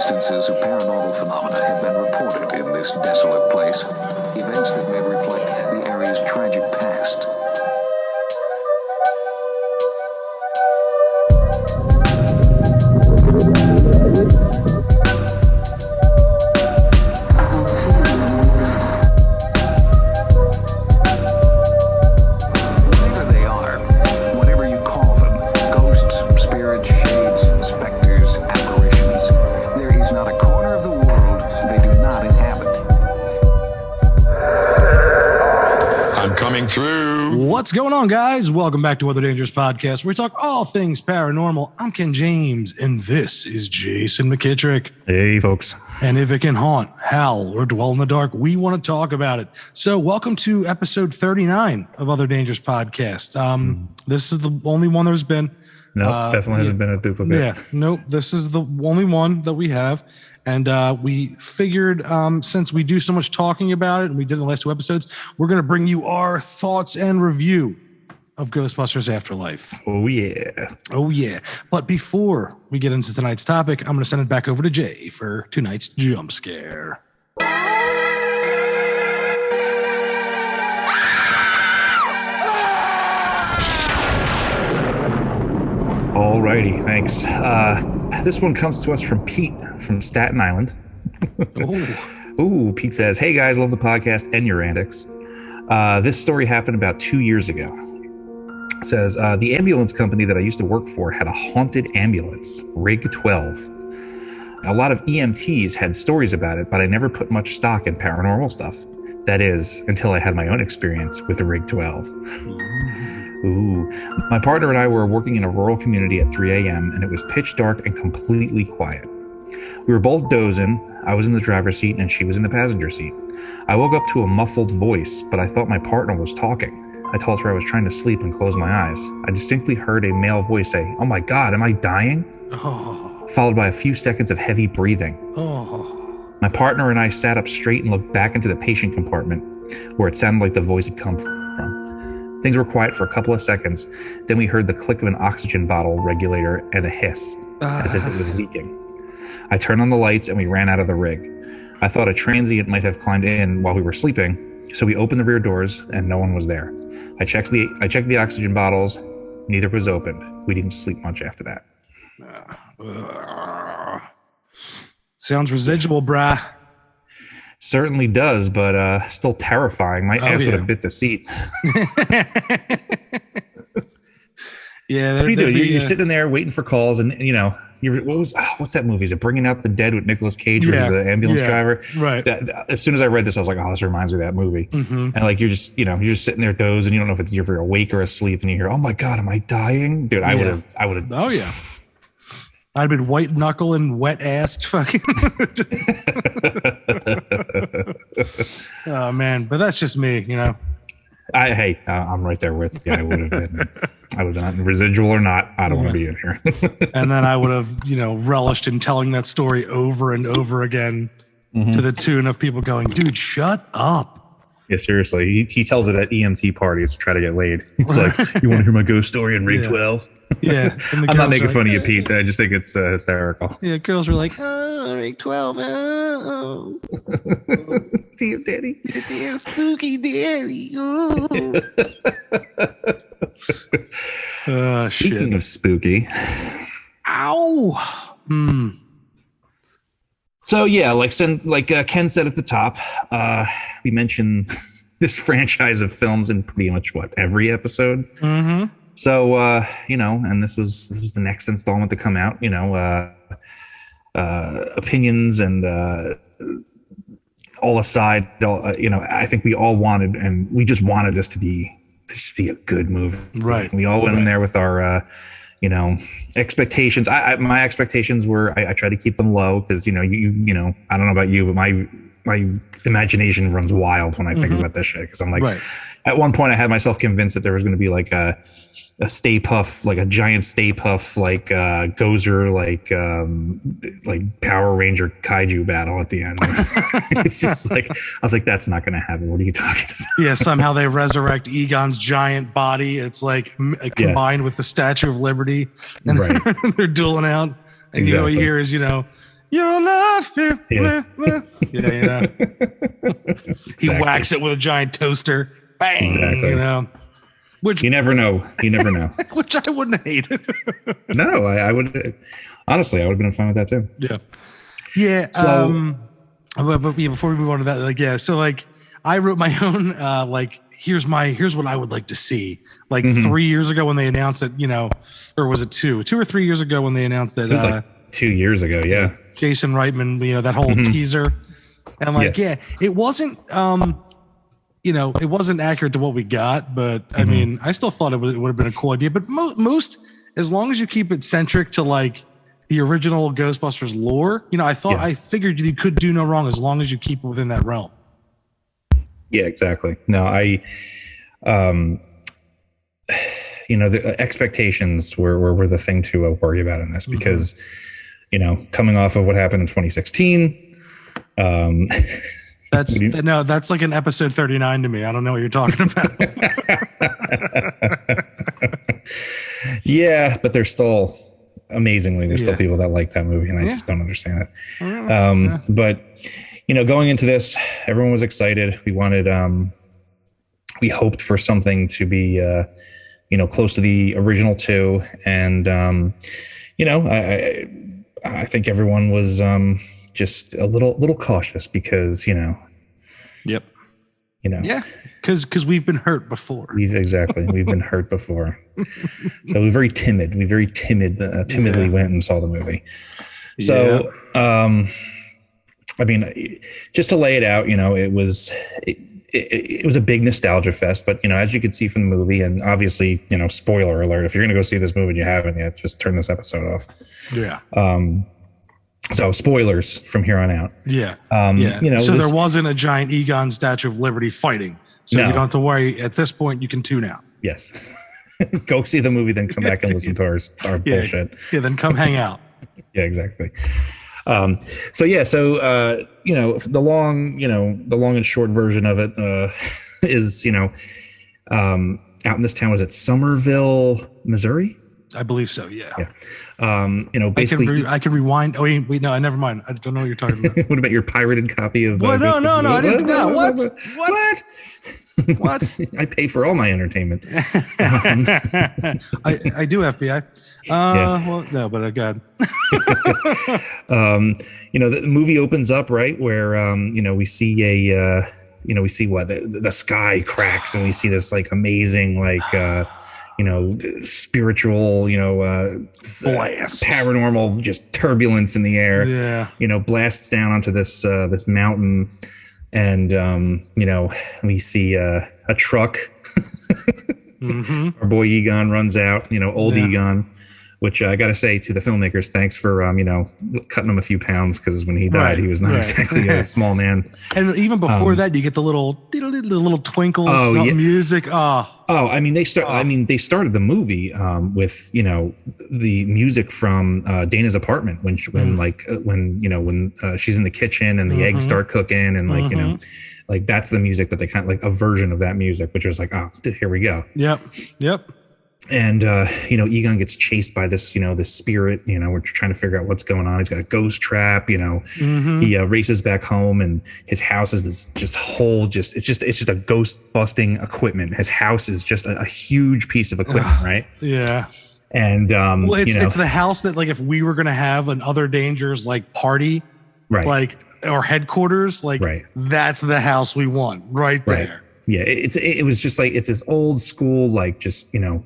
instances of paranormal phenomena have been reported in this desolate place. Events that may reflect the area's tragic past. Whatever they are, whatever you call them, ghosts, spirits, shades, specters, apparitions, there is not a corner of the world they do not inhabit. I'm coming through. What's going on, guys? Welcome back to Other Dangerous Podcast, where we talk all things paranormal. I'm Ken James, and this is Jason McKittrick. Hey, folks. And if it can haunt, howl, or dwell in the dark, we want to talk about it. So welcome to episode 39 of Other Dangerous Podcast. This is the only one there's been. No, definitely hasn't been a duplicate. Yeah, nope. This is the only one that we have. And we figured since we do so much talking about it, and we did in the last two episodes, we're going to bring you our thoughts and review of Ghostbusters Afterlife. Oh, yeah. Oh, yeah. But before we get into tonight's topic, I'm going to send it back over to Jay for tonight's jump scare. Alrighty, thanks. This one comes to us from Pete from Staten Island. Ooh, Pete says, "Hey guys, love the podcast and your antics. This story happened about 2 years ago. It says, the ambulance company that I used to work for had a haunted ambulance, Rig 12. A lot of EMTs had stories about it, but I never put much stock in paranormal stuff. That is, until I had my own experience with the Rig 12. Ooh. My partner and I were working in a rural community at 3 a.m. and it was pitch dark and completely quiet. We were both dozing. I was in the driver's seat and she was in the passenger seat. I woke up to a muffled voice, but I thought my partner was talking. I told her I was trying to sleep and close my eyes. I distinctly heard a male voice say, 'Oh my God, am I dying?' Followed by a few seconds of heavy breathing. My partner and I sat up straight and looked back into the patient compartment where it sounded like the voice had come from. Things were quiet for a couple of seconds. Then we heard the click of an oxygen bottle regulator and a hiss, as if it was leaking. I turned on the lights and we ran out of the rig. I thought a transient might have climbed in while we were sleeping, so we opened the rear doors and no one was there. I checked the oxygen bottles. Neither was opened. We didn't sleep much after that." Sounds residual, brah. Certainly does, but still terrifying. My ass would have bit the seat. Yeah, what do you do? You're sitting there waiting for calls, and you know, what's that movie? Is it Bringing Out the Dead with Nicolas Cage, where he's the ambulance driver? Right. As soon as I read this, I was like, oh, this reminds me of that movie. Mm-hmm. And like you're just sitting there dozing, you don't know if you're awake or asleep, and you hear, "Oh my God, am I dying?" Dude, I would have. Oh yeah. I'd been white knuckling, wet assed fucking. Oh man, but that's just me, you know. I'm right there with you. I would have been residual or not. I don't want to be in here. And then I would have, relished in telling that story over and over again to the tune of people going, "Dude, shut up." Yeah, seriously. He tells it at EMT parties to try to get laid. He's like, "You want to hear my ghost story in Rig 12? Yeah. I'm not making fun of you, Pete. I just think it's hysterical. Yeah, girls were like, "Oh, Rig 12. Oh. Dear daddy. Dear spooky daddy. Oh." Speaking of spooky. Ow. So yeah, like Ken said at the top, we mentioned this franchise of films in pretty much every episode. Mm-hmm. So and this was the next installment to come out. Opinions and all aside, I think we all wanted, and we just wanted this to be a good movie. Right. We all went in there with our expectations. My expectations were, I try to keep them low because, I don't know about you, but my imagination runs wild when I think about this shit. Cause I'm like, at one point I had myself convinced that there was going to be like a Stay Puff, like a giant Stay Puff, like Gozer, like Power Ranger kaiju battle at the end. It's just like, I was like, that's not going to happen. What are you talking about? Yeah, somehow they resurrect Egon's giant body. It's like combined with the Statue of Liberty, and they're dueling out. And all you hear is, Your love. Yeah. Yeah. He whacks it with a giant toaster. Bang. Exactly. You know, which You never know. You never know. which I wouldn't hate. No, I would. Honestly, I would have been fine with that too. Yeah. Yeah. So- But yeah, before we move on to that, like, yeah, so like I wrote my own, like, here's what I would like to see. Like 3 years ago when they announced that, you know, or was it 2 or 3 years ago when they announced that, It was like 2 years ago. Yeah. Jason Reitman, you know, that whole teaser, and like, yeah, it wasn't, you know, it wasn't accurate to what we got, but I mean, I still thought it would have been a cool idea. But most, as long as you keep it centric to like the original Ghostbusters lore, you know, I figured you could do no wrong as long as you keep it within that realm. Yeah, exactly. No, you know, the expectations were the thing to worry about in this because, you know, coming off of what happened in 2016, that's like an episode 39 to me. I don't know what you're talking about. Yeah, but there's still still people that like that movie, and I just don't understand it. But you know, going into this, everyone was excited. We wanted, we hoped for something to be, you know, close to the original 2, and you know, I think everyone was just a little cautious because, you know. Yep. You know. Yeah. Because we've been hurt before. We've been hurt before. So we're very timid. We timidly went and saw the movie. So, I mean, just to lay it out, you know, it was a big nostalgia fest, but you know, as you could see from the movie, and obviously, you know, spoiler alert, if you're going to go see this movie and you haven't yet, just turn this episode off. Yeah. So spoilers from here on out. Yeah. You know, so there wasn't a giant Egon Statue of Liberty fighting. So you don't have to worry. At this point, you can tune out. Yes. Go see the movie, then come back and listen to our bullshit. Yeah, then come hang out. Yeah, exactly. So you know, the long and short version of it is, you know, out in this town, was it Somerville, Missouri? I believe so. Yeah. You know, basically, I can rewind. Oh wait, no, never mind. I don't know what you're talking about. What about your pirated copy of? What? No, I didn't know. What? What? I pay for all my entertainment. I do, FBI. Well, no, but God. You know, the movie opens up right where you know, we see we see what the sky cracks, and we see this like amazing like you know, spiritual, you know, blast, paranormal, just turbulence in the air. Yeah. You know, blasts down onto this this mountain, and you know, we see a truck. Our boy Egon runs out. You know, old Egon. Which I got to say to the filmmakers, thanks for you know, cutting him a few pounds, because when he died, he was not exactly a small man. And even before that, you get the little twinkles, music. I mean, they started the movie with, you know, the music from Dana's apartment when she's in the kitchen and the eggs start cooking, and like you know, like that's the music that they kind of like a version of that music, which was like, oh, here we go. Yep. And, you know, Egon gets chased by this, you know, this spirit, you know, we're trying to figure out what's going on. He's got a ghost trap, you know, he races back home, and his house is this it's just a ghost busting equipment. His house is just a huge piece of equipment. Right. Yeah. And, well, it's the house that, like, if we were going to have an Other Dangers, like, party, right, like, or headquarters, like, that's the house we want right there. Yeah, it was just like, it's this old school, like, just, you know,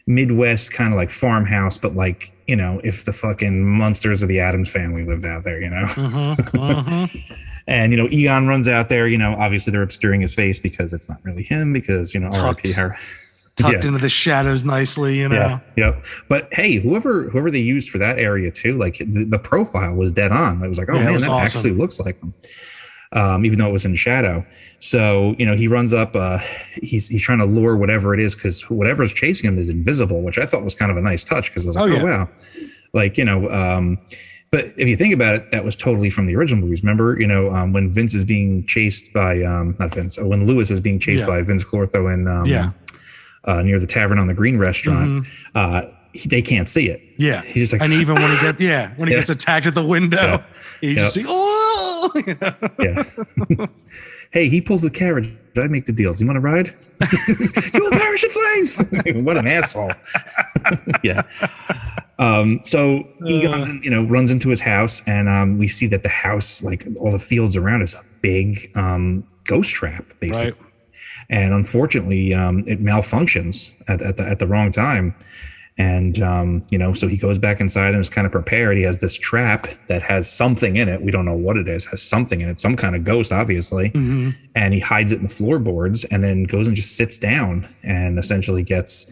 Midwest kind of like farmhouse, but like, you know, if the fucking Munsters of the Addams Family lived out there, you know. And, you know, Egon runs out there, you know, obviously they're obscuring his face because it's not really him, because, you know, R.I.P. her. Tucked into the shadows nicely, you know. Yeah, yep. But hey, whoever they used for that area too, like the profile was dead on. It was like, oh man, that awesome. Actually looks like him. Even though it was in shadow. So, you know, he runs up, he's trying to lure whatever it is, because whatever's chasing him is invisible, which I thought was kind of a nice touch, because I was like, oh wow. Like, you know, but if you think about it, that was totally from the original movies. Remember, you know, when Vince is being chased by, when Lewis is being chased by Vince Clortho in, near the Tavern on the Green restaurant, they can't see it. Yeah. He's like, and even when he gets attacked at the window, you just see, oh, yeah. Hey, he pulls the carriage. I make the deals. You want to ride? You will perish in flames. What an asshole. Yeah. So Egon, runs into his house, and we see that the house, like all the fields around, is a big ghost trap, basically. Right. And unfortunately, it malfunctions at the wrong time. And, so he goes back inside and is kind of prepared. He has this trap that has something in it. We don't know what it is, has something in it, some kind of ghost, obviously. Mm-hmm. And he hides it in the floorboards and then goes and just sits down and essentially gets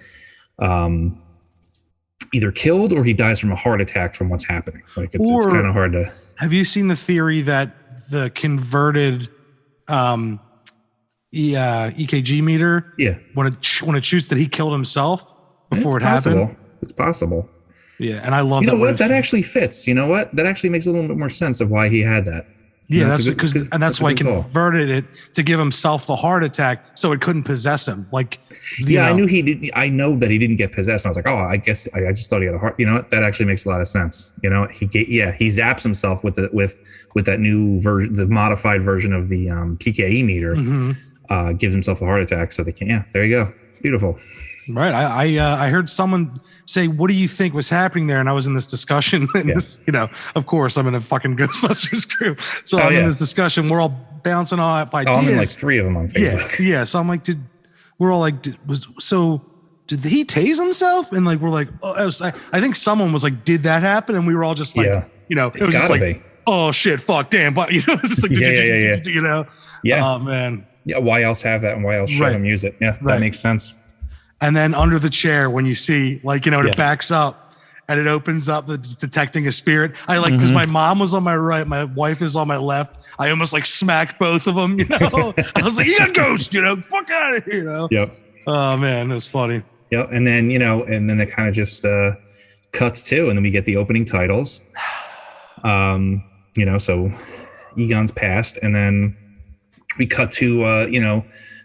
either killed or he dies from a heart attack from what's happening. Like it's kind of hard to. Have you seen the theory that the converted EKG meter? Yeah. When it shoots that he killed himself before it happened? It's possible. Yeah, and I love that. You know what? That actually fits. You know what? That actually makes a little bit more sense of why he had that. Yeah, that's why he converted it to give himself the heart attack, so it couldn't possess him. Like, I knew he did. I know that he didn't get possessed. And I was like, oh, I guess I just thought he had a heart. You know what? That actually makes a lot of sense. You know, he zaps himself with that new version, the modified version of the PKE meter. Mm-hmm. Gives himself a heart attack, so they can. Yeah, there you go. Beautiful. Right. I heard someone say, what do you think was happening there? And I was in this discussion. Of course, I'm in a fucking Ghostbusters group. So I'm in this discussion. We're all bouncing off ideas. I'm in like 3 of them on Facebook. Yeah. So I'm like, did he tase himself? And like, we're like, I think someone was like, did that happen? And we were all just like, it was just like, oh shit, fuck, damn. But it's just like, Yeah. Oh man. Yeah. Why else have that? And why else show him use it? Yeah. That makes sense. And then under the chair, when you see, it backs up and it opens up, it's detecting a spirit. I like, because my mom was on my right, my wife is on my left. I almost like smacked both of them, I was like, you got ghost, fuck out of here, Yep. Oh man, it was funny. Yep. And then, it kind of just cuts to, and then we get the opening titles. So Egon's passed, and then we cut to,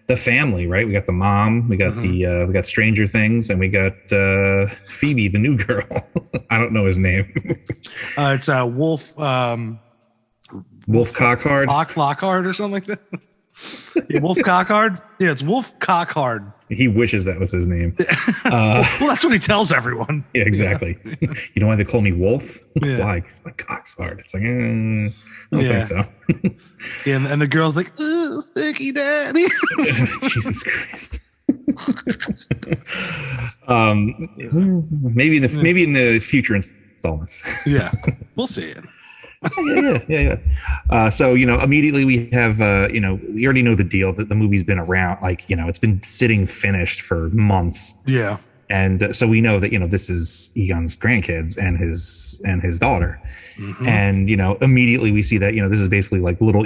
the family, right? We got the mom, we got we got Stranger Things, and we got Phoebe, the new girl. I don't know his name. It's Wolf. Wolf Cockhard. Lockhart or something like that. Yeah, Wolf Cockhard. Yeah, it's Wolf Cockhard. He wishes that was his name. Well, that's what he tells everyone. Yeah, exactly. You know why they call me Wolf? Yeah. Why? My cock's hard. It's like, I don't think so. Yeah, and the girl's like, "Ooh, sticky daddy." Jesus Christ. Maybe in the future installments. Yeah, we'll see it. Yeah. So immediately we have we already know the deal that the movie's been around, like it's been sitting finished for months. Yeah. And so we know that this is Egon's grandkids and his daughter. Mm-hmm. And immediately we see that this is basically like little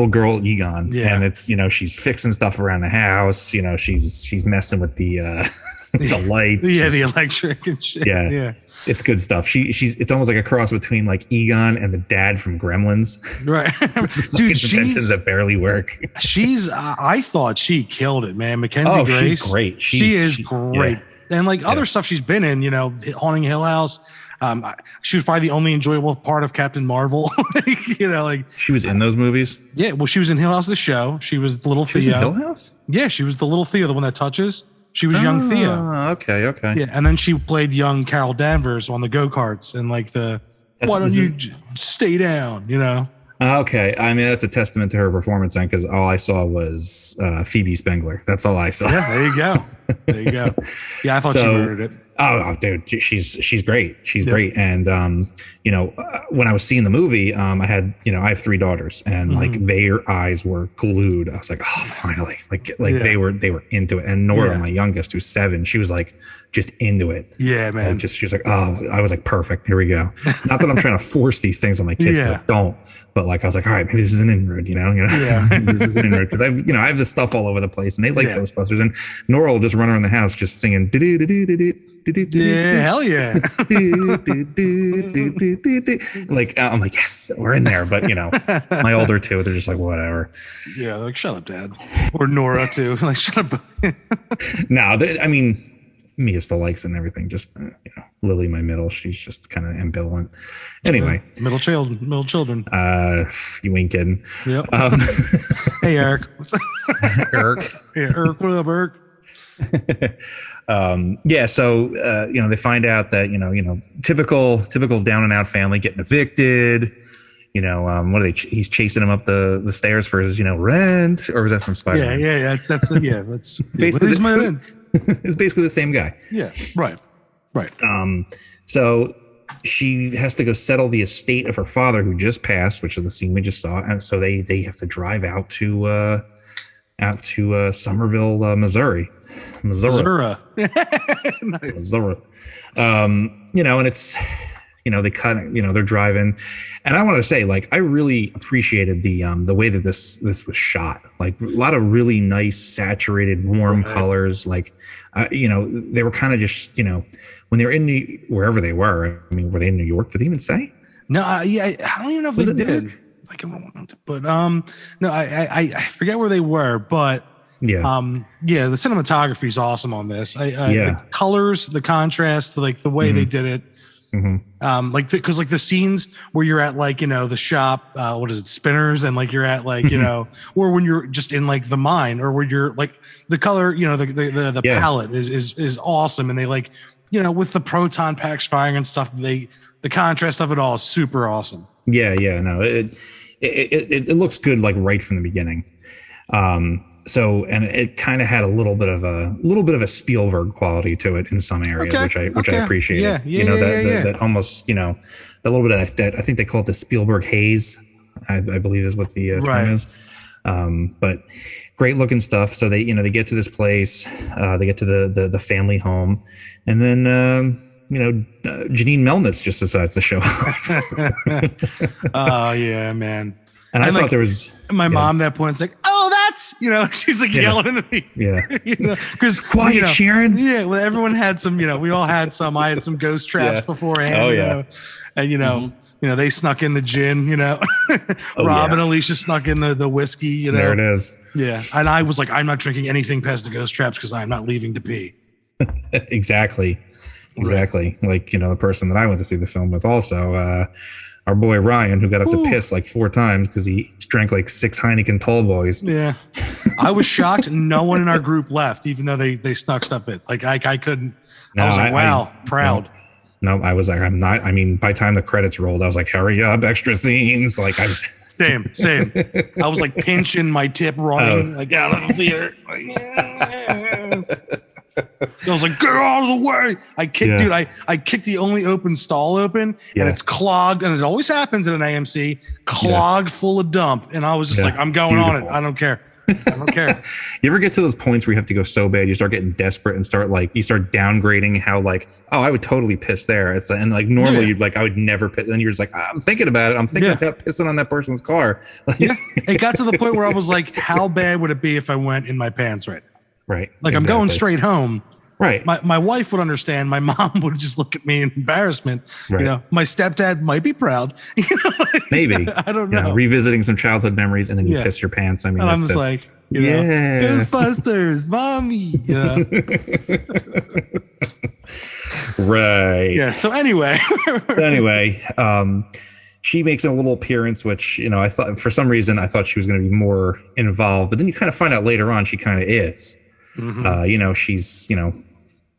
girl Egon. Yeah. And it's she's fixing stuff around the house. She's messing with the the lights. Yeah, the electric and shit. Yeah. It's good stuff. It's almost like a cross between like Egon and the dad from Gremlins. Right. Dude, she's that barely work. I thought she killed it, man. Mackenzie Grace. She's great. She is great. Yeah. And like other stuff she's been in, Haunting Hill House. She was probably the only enjoyable part of Captain Marvel. She was in those movies. Yeah, well, she was in Hill House, the show. She was the little Theo. Was in Hill House? Yeah, she was the little Theo, the one that touches. She was young Theo. Okay. Yeah, and then she played young Carol Danvers on the go-karts and like why don't you stay down, Okay, I mean that's a testament to her performance, then, because all I saw was Phoebe Spengler. That's all I saw. Yeah, there you go. Yeah, I thought she murdered it. Oh, dude, she's great. She's great. And when I was seeing the movie, I have 3 daughters, and like their eyes were glued. I was like, oh, finally, they were into it. And Nora, my youngest, who's 7, she was like just into it. Yeah, man. She was like, oh, I was like, perfect. Here we go. Not that I'm trying to force these things on my kids, because I don't. But like I was like, all right, maybe this is an inroad, this is an inroad, because I have this stuff all over the place, and they like Ghostbusters, and Nora will just run around the house just singing. Yeah, hell yeah. Like I'm like, yes, we're in there. But my older 2, they're just like, whatever. Yeah, they're like, shut up, Dad. Or Nora too. Like, shut up. No, I mean, Mia still likes it and everything. Just Lily, my middle, she's just kind of ambivalent. Anyway, middle children. You ain't kidding. Yep. Hey, Eric. Eric. Yeah, Eric. What up, Eric? So they find out that typical down and out family getting evicted. What are they? He's chasing him up the stairs for his rent, or was that from Spider-Man? Yeah. That's basically it's basically the same guy. Yeah, right. So she has to go settle the estate of her father who just passed, which is the scene we just saw, and so they have to drive out to Somerville, Missouri. Missouri. Nice. Missouri. And it's they they're driving, and I want to say, like, I really appreciated the way that this was shot. Like, a lot of really nice saturated warm colors. Like, they were kind of just when they were in wherever they were. I mean, were they in New York? Did they even say? No, I don't even know if they did. Like, but no, I forget where they were, but the cinematography is awesome on this. The colors, the contrast, like the way they did it. Mm-hmm. Because the scenes where you're at the shop, what is it, Spinners, and like you're at or when you're just in like the mine, or where you're like the color, the palette is awesome, and they with the proton packs firing and stuff, the contrast of it all is super awesome. No, it looks good like right from the beginning. So, and it kind of had a little bit of a Spielberg quality to it in some areas, which I appreciated. That almost, that little bit of that, I think they call it the Spielberg haze, I believe is what the term is. But great looking stuff. So they get to this place, they get to the family home, and then, Janine Melnitz just decides to show up. Oh yeah, man. And I thought there was my mom at that point. It's like, oh, that's she's like yelling at me. Yeah, because quiet, Sharon. Yeah, well, everyone had some. We all had some. I had some ghost traps beforehand. Oh yeah, and they snuck in the gin. Rob and Alicia snuck in the whiskey. There it is. Yeah, and I was like, I'm not drinking anything past the ghost traps because I'm not leaving to pee. Exactly. Like the person that I went to see the film with also. Our boy Ryan, who got up to piss like 4 times because he drank like 6 Heineken Tall Boys. Yeah, I was shocked. No one in our group left, even though they snuck stuff in. Like I couldn't. I was like, wow, proud. No, I was like, I'm not. I mean, by the time the credits rolled, I was like, hurry up, extra scenes. Like I was same. I was like pinching my tip, running like out of the theater. I was like, get out of the way. I kicked, dude. I kicked the only open stall open, and it's clogged, and it always happens at an AMC, clogged full of dump. And I was just like, I'm going on it. I don't care. You ever get to those points where you have to go so bad, you start getting desperate and you start downgrading how I would totally piss there. And like normally you'd I would never piss. Then you're just like, I'm thinking about it. I'm thinking about pissing on that person's car. It got to the point where I was like, how bad would it be if I went in my pants right? Right. Like I'm going straight home. Right. My wife would understand. My mom would just look at me in embarrassment. Right. My stepdad might be proud. Maybe. I don't know. Revisiting some childhood memories, and then you piss your pants. I mean, and I'm just like, Ghostbusters, mommy. Right. Yeah. So anyway. She makes a little appearance, which, I thought for some reason I thought she was going to be more involved, but then you kind of find out later on she kind of is. Mm-hmm. She's,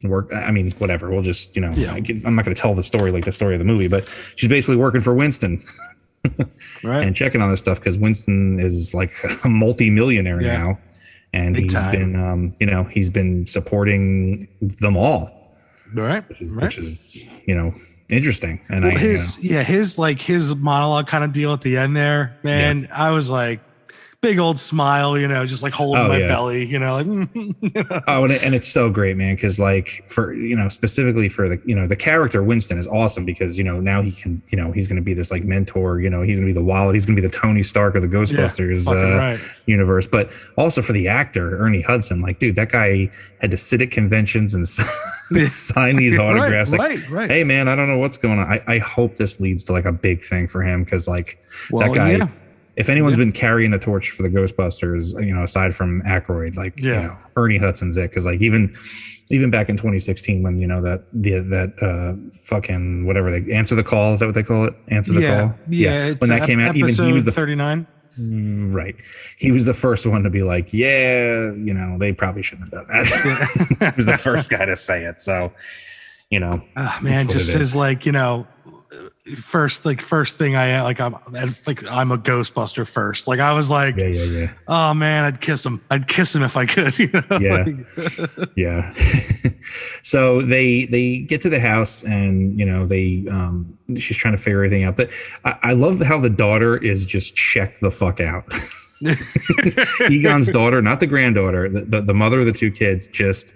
work. I mean, whatever. We'll just, I'm not going to tell the story like the story of the movie, but she's basically working for Winston, right? And checking on this stuff because Winston is like a multi-millionaire now, and he's been supporting them all, right? Which is interesting. And his monologue kind of deal at the end there, man. I was like, big old smile, just like holding my belly, Oh, and it's so great, man. Cause like for, specifically for the character Winston is awesome because, now he can, he's going to be this like mentor, he's going to be the wallet. He's going to be the Tony Stark of the Ghostbusters universe. But also for the actor, Ernie Hudson, like, dude, that guy had to sit at conventions and sign these autographs. Right. Hey man, I don't know what's going on. I hope this leads to like a big thing for him. Cause like that guy, if anyone's been carrying the torch for the Ghostbusters, aside from Aykroyd, like Ernie Hudson's it, because like even back in 2016 when that fucking whatever they answer the call, is that what they call it? Answer the call. Yeah. When that came out, even he was the 39. Right. He was the first one to be like, they probably shouldn't have done that. He was the first guy to say it. So, man, just his first thing I'm a Ghostbuster first. Like I was like, oh man, I'd kiss him if I could. Yeah. So they get to the house and she's trying to figure everything out. But I love how the daughter is just checked the fuck out. Egon's daughter, not the granddaughter, the mother of the two kids, just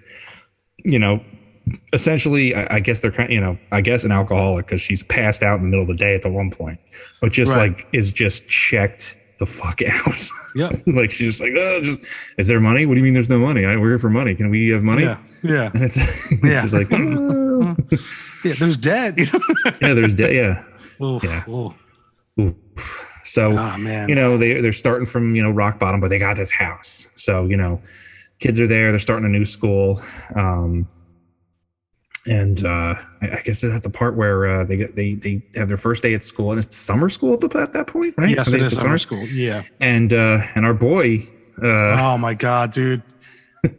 essentially, I guess they're kind of, I guess an alcoholic because she's passed out in the middle of the day at the one point, but just is just checked the fuck out. Yeah. Like she's just like, is there money? What do you mean there's no money? We're here for money. Can we have money? Yeah. And it's she's like, there's debt. There's debt. Yeah. Oof, yeah. Oof. So, man. they're starting from, rock bottom, but they got this house. So, kids are there. They're starting a new school. And I guess it's at the part where they have their first day at school, and it's summer school at that point, right? Yes, it is summer school. Yeah. And our boy. Oh my God, dude,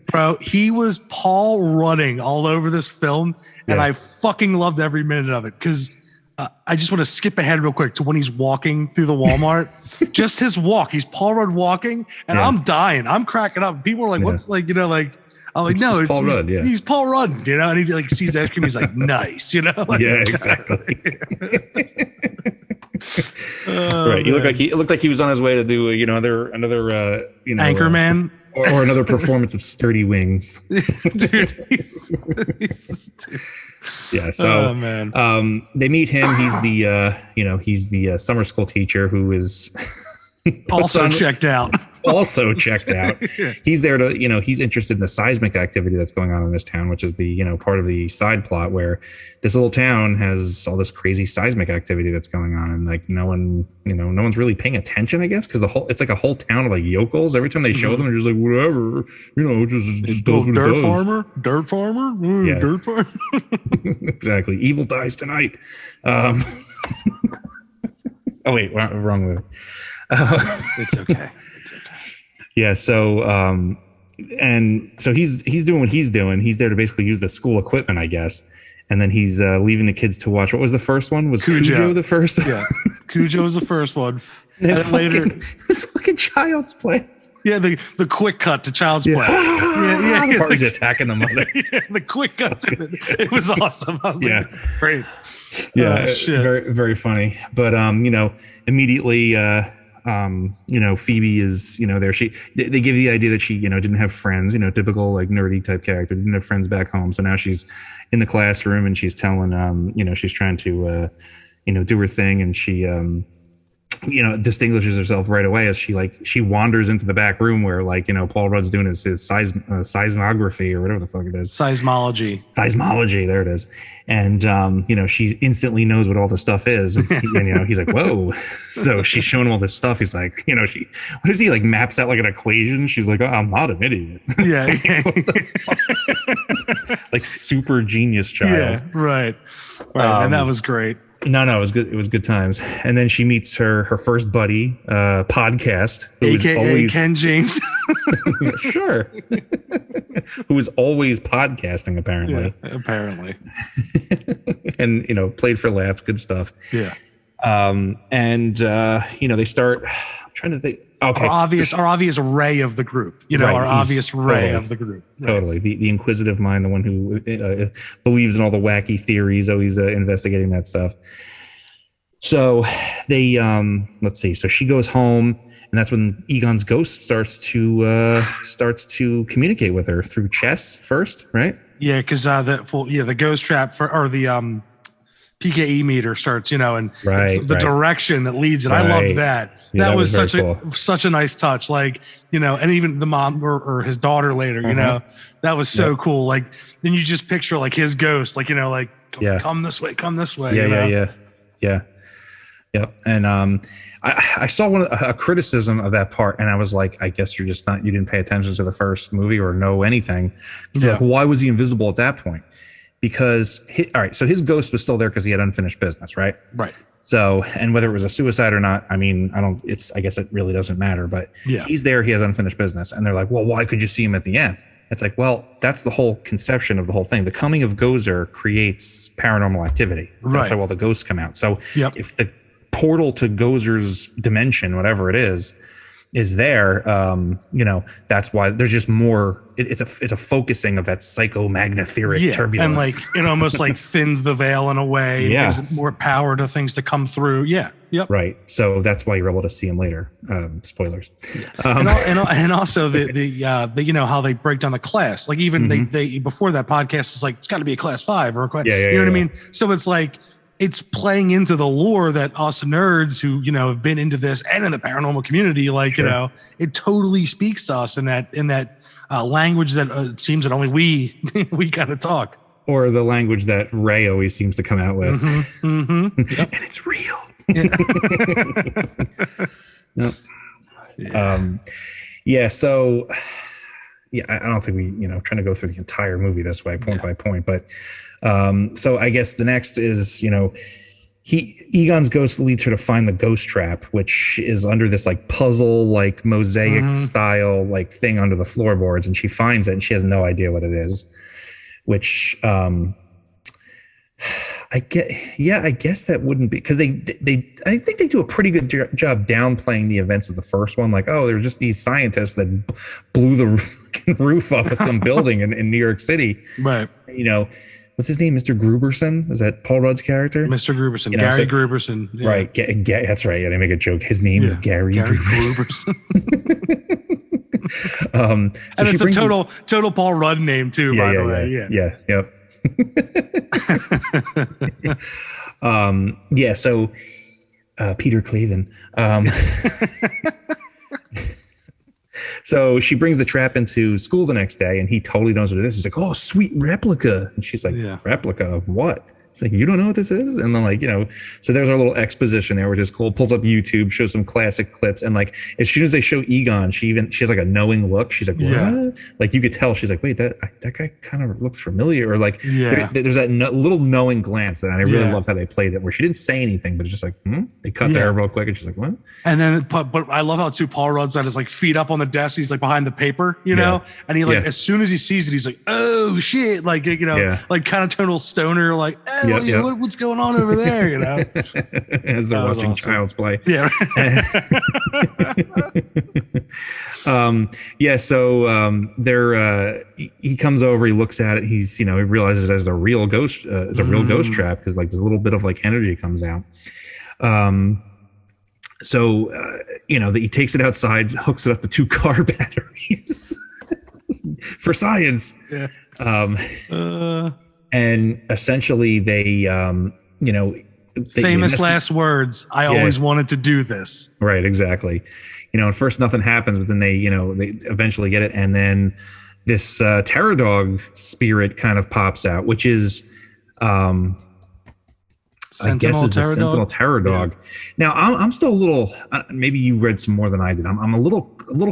bro, he was Paul Rudding all over this film, and I fucking loved every minute of it because. I just want to skip ahead real quick to when he's walking through the Walmart. Just his walk. He's Paul Rudd walking, and I'm dying. I'm cracking up. People are like, "What's I'm like, no, Paul Rudd. Yeah, he's Paul Rudd." And he like sees the ice cream. He's like, "Nice," Like, exactly. Right. It looked like he was on his way to do another Anchorman. Or another performance of Sturdy Wings. Dude, yeah. So they meet him. He's the summer school teacher who is also checked out. Also checked out. He's there to, he's interested in the seismic activity that's going on in this town, which is the, part of the side plot where this little town has all this crazy seismic activity that's going on. And like, no one's really paying attention, I guess. Cause it's like a whole town of like yokels. Every time they show them, they're just like, whatever, just does what dirt it farmer, dirt farmer. Dirt farmer. Exactly. Evil dies tonight. Oh wait, wrong movie. It's okay. Yeah, so he's doing what he's doing. He's there to basically use the school equipment, I guess. And then he's leaving the kids to watch. What was the first one? Was Cujo the first? Yeah, Cujo was the first one. And then later, this fucking Child's Play. Yeah, the quick cut to Child's Play. Yeah. He's attacking the mother. Yeah, the quick cut to it. It was awesome. I was like, great. Yeah, very, very funny. But immediately Phoebe is, there. They give the idea that she, didn't have friends, typical like nerdy type character, didn't have friends back home. So now she's in the classroom and she's telling, she's trying to, do her thing. And she, distinguishes herself right away as she wanders into the back room where Paul Rudd's doing his seismography or whatever the fuck it is. Seismology. There it is. And, she instantly knows what all the stuff is. And, he's like, whoa. So she's showing him all this stuff. He's like, what is he maps out like an equation? She's like, oh, I'm not an idiot. Yeah. Like super genius child. Yeah, right. And that was great. No, it was good. It was good times. And then she meets her first buddy, podcast, AKA Ken James. Sure. Who is always podcasting, apparently. Yeah, apparently. And, played for laughs, good stuff. Yeah. They start I'm trying to think. Okay. Our obvious ray of the group, our obvious ray of the group. Right. Totally. The inquisitive mind, the one who believes in all the wacky theories, always investigating that stuff. So they, let's see. So she goes home, and that's when Egon's ghost starts to communicate with her through chess first, right? Yeah, because the ghost trap or the PKE meter starts, and it's the direction that leads it. I loved that. Yeah, that was cool. such a nice touch. And even the mom or his daughter later, that was so cool. Like, then you just picture his ghost, come this way. Yeah. Yep. And I saw a criticism of that part, and I was like, I guess you didn't pay attention to the first movie or know anything. So like, why was he invisible at that point? Because so his ghost was still there because he had unfinished business, right? Right. So, and whether it was a suicide or not, I mean, I guess it really doesn't matter, but he's there, he has unfinished business. And they're like, well, why could you see him at the end? It's like, well, that's the whole conception of the whole thing. The coming of Gozer creates paranormal activity. That's how all the ghosts come out. So if the portal to Gozer's dimension, whatever it is there, that's why there's just more. It's a focusing of that psychomagnetheric turbulence, and like it almost like thins the veil in a way. And gives it more power to things to come through. Yeah. Yep. Right. So that's why you're able to see him later. Spoilers. And also the how they break down the class. Like even they before that podcast is like it's got to be a class 5 or a class. You know what I mean? So it's like. It's playing into the lore that us nerds who, have been into this and in the paranormal community, like, it totally speaks to us in that language that it seems that only we kind of talk. Or the language that Ray always seems to come out with. And it's real. So I don't think we, trying to go through the entire movie this way, point by point, but so I guess the next is, Egon's ghost leads her to find the ghost trap, which is under this like puzzle, like mosaic style, like thing under the floorboards. And she finds it and she has no idea what it is, which, I guess that wouldn't be because I think they do a pretty good job downplaying the events of the first one. Like, oh, they're just these scientists that blew the roof off of some building in New York City. Right. What's his name? Mr. Gruberson? Is that Paul Rudd's character? Mr. Gruberson. Gary Gruberson. Yeah. Right. That's right. Yeah, they make a joke. His name is Gary Gruberson. And it's a total Paul Rudd name too, by the way. Yep. So Peter Cleven. So she brings the trap into school the next day, and he totally knows what it is. He's like, "Oh, sweet replica," and she's like, "Replica of what?" It's like, "You don't know what this is?" And then so there's our little exposition there, which is cool. Pulls up YouTube, shows some classic clips, and like as soon as they show Egon, she has like a knowing look. She's like, "What?" Like you could tell she's like, "Wait, that guy kind of looks familiar," or like there's that little knowing glance that I really loved how they played it, where she didn't say anything, but it's just like, they cut to her real quick, and she's like, "What?" And then, but I love how too Paul Rudd's got his like feet up on the desk. He's like behind the paper, and he like as soon as he sees it, he's like, "Oh shit!" Like like kind of total stoner, like, "Oh, what's going on over there?" As they're watching Child's Play. Yeah. He comes over, he looks at it, he realizes it as a real ghost, ghost trap, because like this little bit of like energy comes out. He takes it outside, hooks it up to 2 car batteries for science. Yeah. And essentially they famous last words. I always wanted to do this. Right. Exactly. At first nothing happens, but then they eventually get it. And then this terror dog spirit kind of pops out, which is, Sentinel terror dog. Yeah. Now I'm still a little, maybe you read some more than I did. I'm a little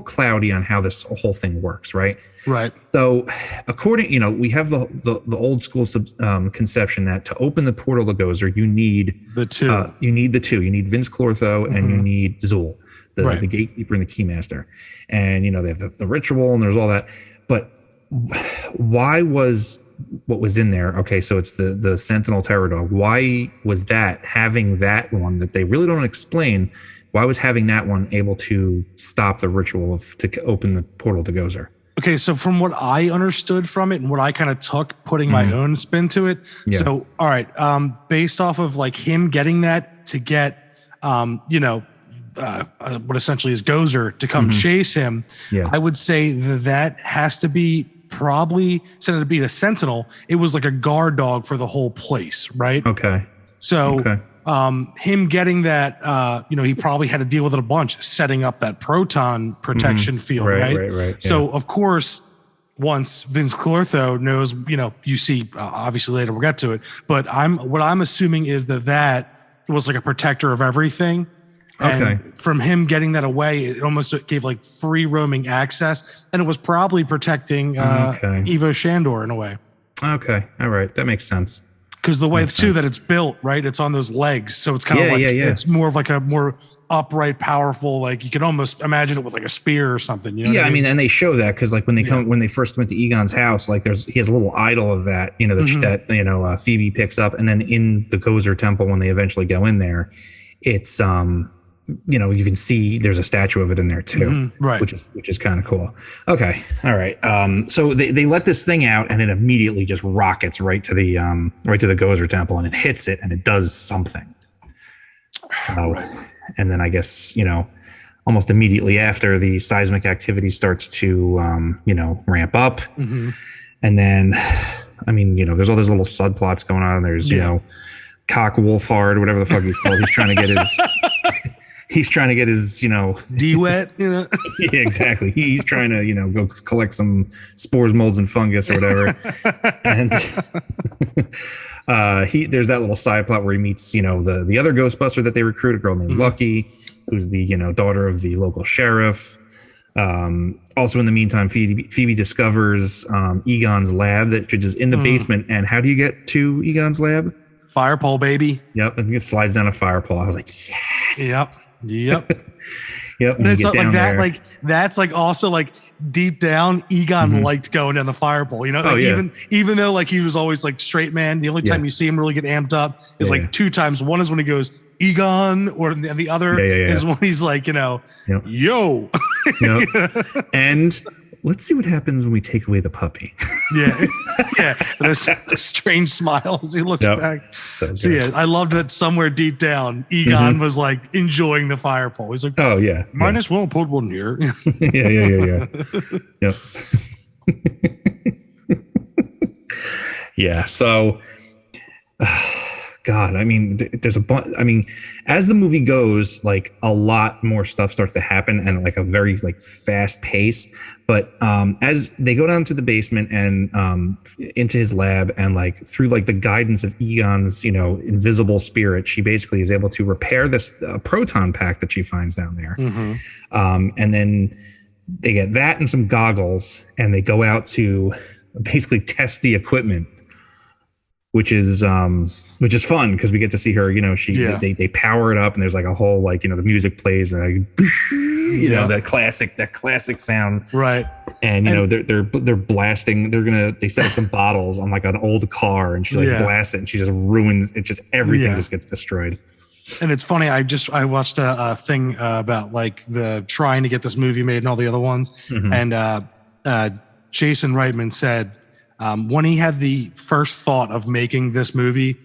cloudy on how this whole thing works. Right. Right. So according, we have the old school conception that to open the portal to Gozer, you need the 2. You need the 2. You need Vince Clortho and you need Zool, the gatekeeper and the keymaster. And, they have the ritual and there's all that. But why was what was in there? Okay, so it's the Sentinel terror dog. Why was that, having that one that they really don't explain, why was having that one able to stop the ritual to open the portal to Gozer? Okay, so from what I understood from it and what I kind of took, putting my own spin to it. Yeah. So, all right, based off of like him getting that to get, what essentially is Gozer to come chase him, I would say that has to be probably, instead of being a sentinel, it was like a guard dog for the whole place, right? Okay. So him getting that, he probably had to deal with it a bunch, setting up that proton protection field, right? Right. So, of course, once Vince Clortho knows, you see, obviously later we'll get to it, but what I'm assuming is that was like a protector of everything. And Okay. from him getting that away, it almost gave like free roaming access, and it was probably protecting Evo Shandor in a way. Okay. All right. That makes sense. Because the way too that it's built, right? It's on those legs, so it's kind of like it's more of like a more upright, powerful. Like you can almost imagine it with like a spear or something. You know I mean, and they show that because like when they first went to Egon's house, like he has a little idol of that, you know, that Phoebe picks up, and then in the Gozer Temple when they eventually go in there, it's you know, you can see there's a statue of it in there too, right? Which is kind of cool. Okay, all right. So they let this thing out, and it immediately just rockets right to the Gozer Temple, and it hits it, and it does something. So, and then I guess, you know, almost immediately after, the seismic activity starts to ramp up, and then, I mean, you know, there's all those little subplots going on. There's you know, Cock Wolfhard, whatever the fuck he's called. He's trying to get his. He's trying to get his, you know, D-wet, you know. Yeah, exactly. He's trying to, you know, go collect some spores, molds, and fungus or whatever. And there's that little side plot where he meets, you know, the other Ghostbuster that they recruit, a girl named Lucky, who's the, you know, daughter of the local sheriff. Also, in the meantime, Phoebe discovers Egon's lab, which is in the basement. And how do you get to Egon's lab? Fire pole, baby. Yep, I think it slides down a fire pole. I was like, yes. Yep. Yep. And it's like that. There. Like that's like also like deep down, Egon liked going down the fire pole. You know, like even though like he was always like straight man, the only time you see him really get amped up is like two times. One is when he goes Egon, or the other is when he's like, you know, yo. And let's see what happens when we take away the puppy. This strange smile as he looks back. So yeah, I loved that somewhere deep down, Egon was like enjoying the fire pole. He's like, oh yeah, might as well put one here. Yeah. Yep. Yeah. So, God, I mean, there's a bunch. I mean, as the movie goes, like a lot more stuff starts to happen, and like a very like fast pace. But as they go down to the basement and into his lab, and like through like the guidance of Egon's, you know, invisible spirit, she basically is able to repair this proton pack that she finds down there. And then they get that and some goggles, and they go out to basically test the equipment, which is fun because we get to see her, you know, they power it up, and there's like a whole, like, you know, the music plays, and like, you know, that classic sound. Right. And, you know, they're blasting, they set up some bottles on like an old car, and she like blasts it, and she just ruins it. Just everything just gets destroyed. And it's funny. I watched a thing about like the trying to get this movie made and all the other ones. And Jason Reitman said, when he had the first thought of making this movie,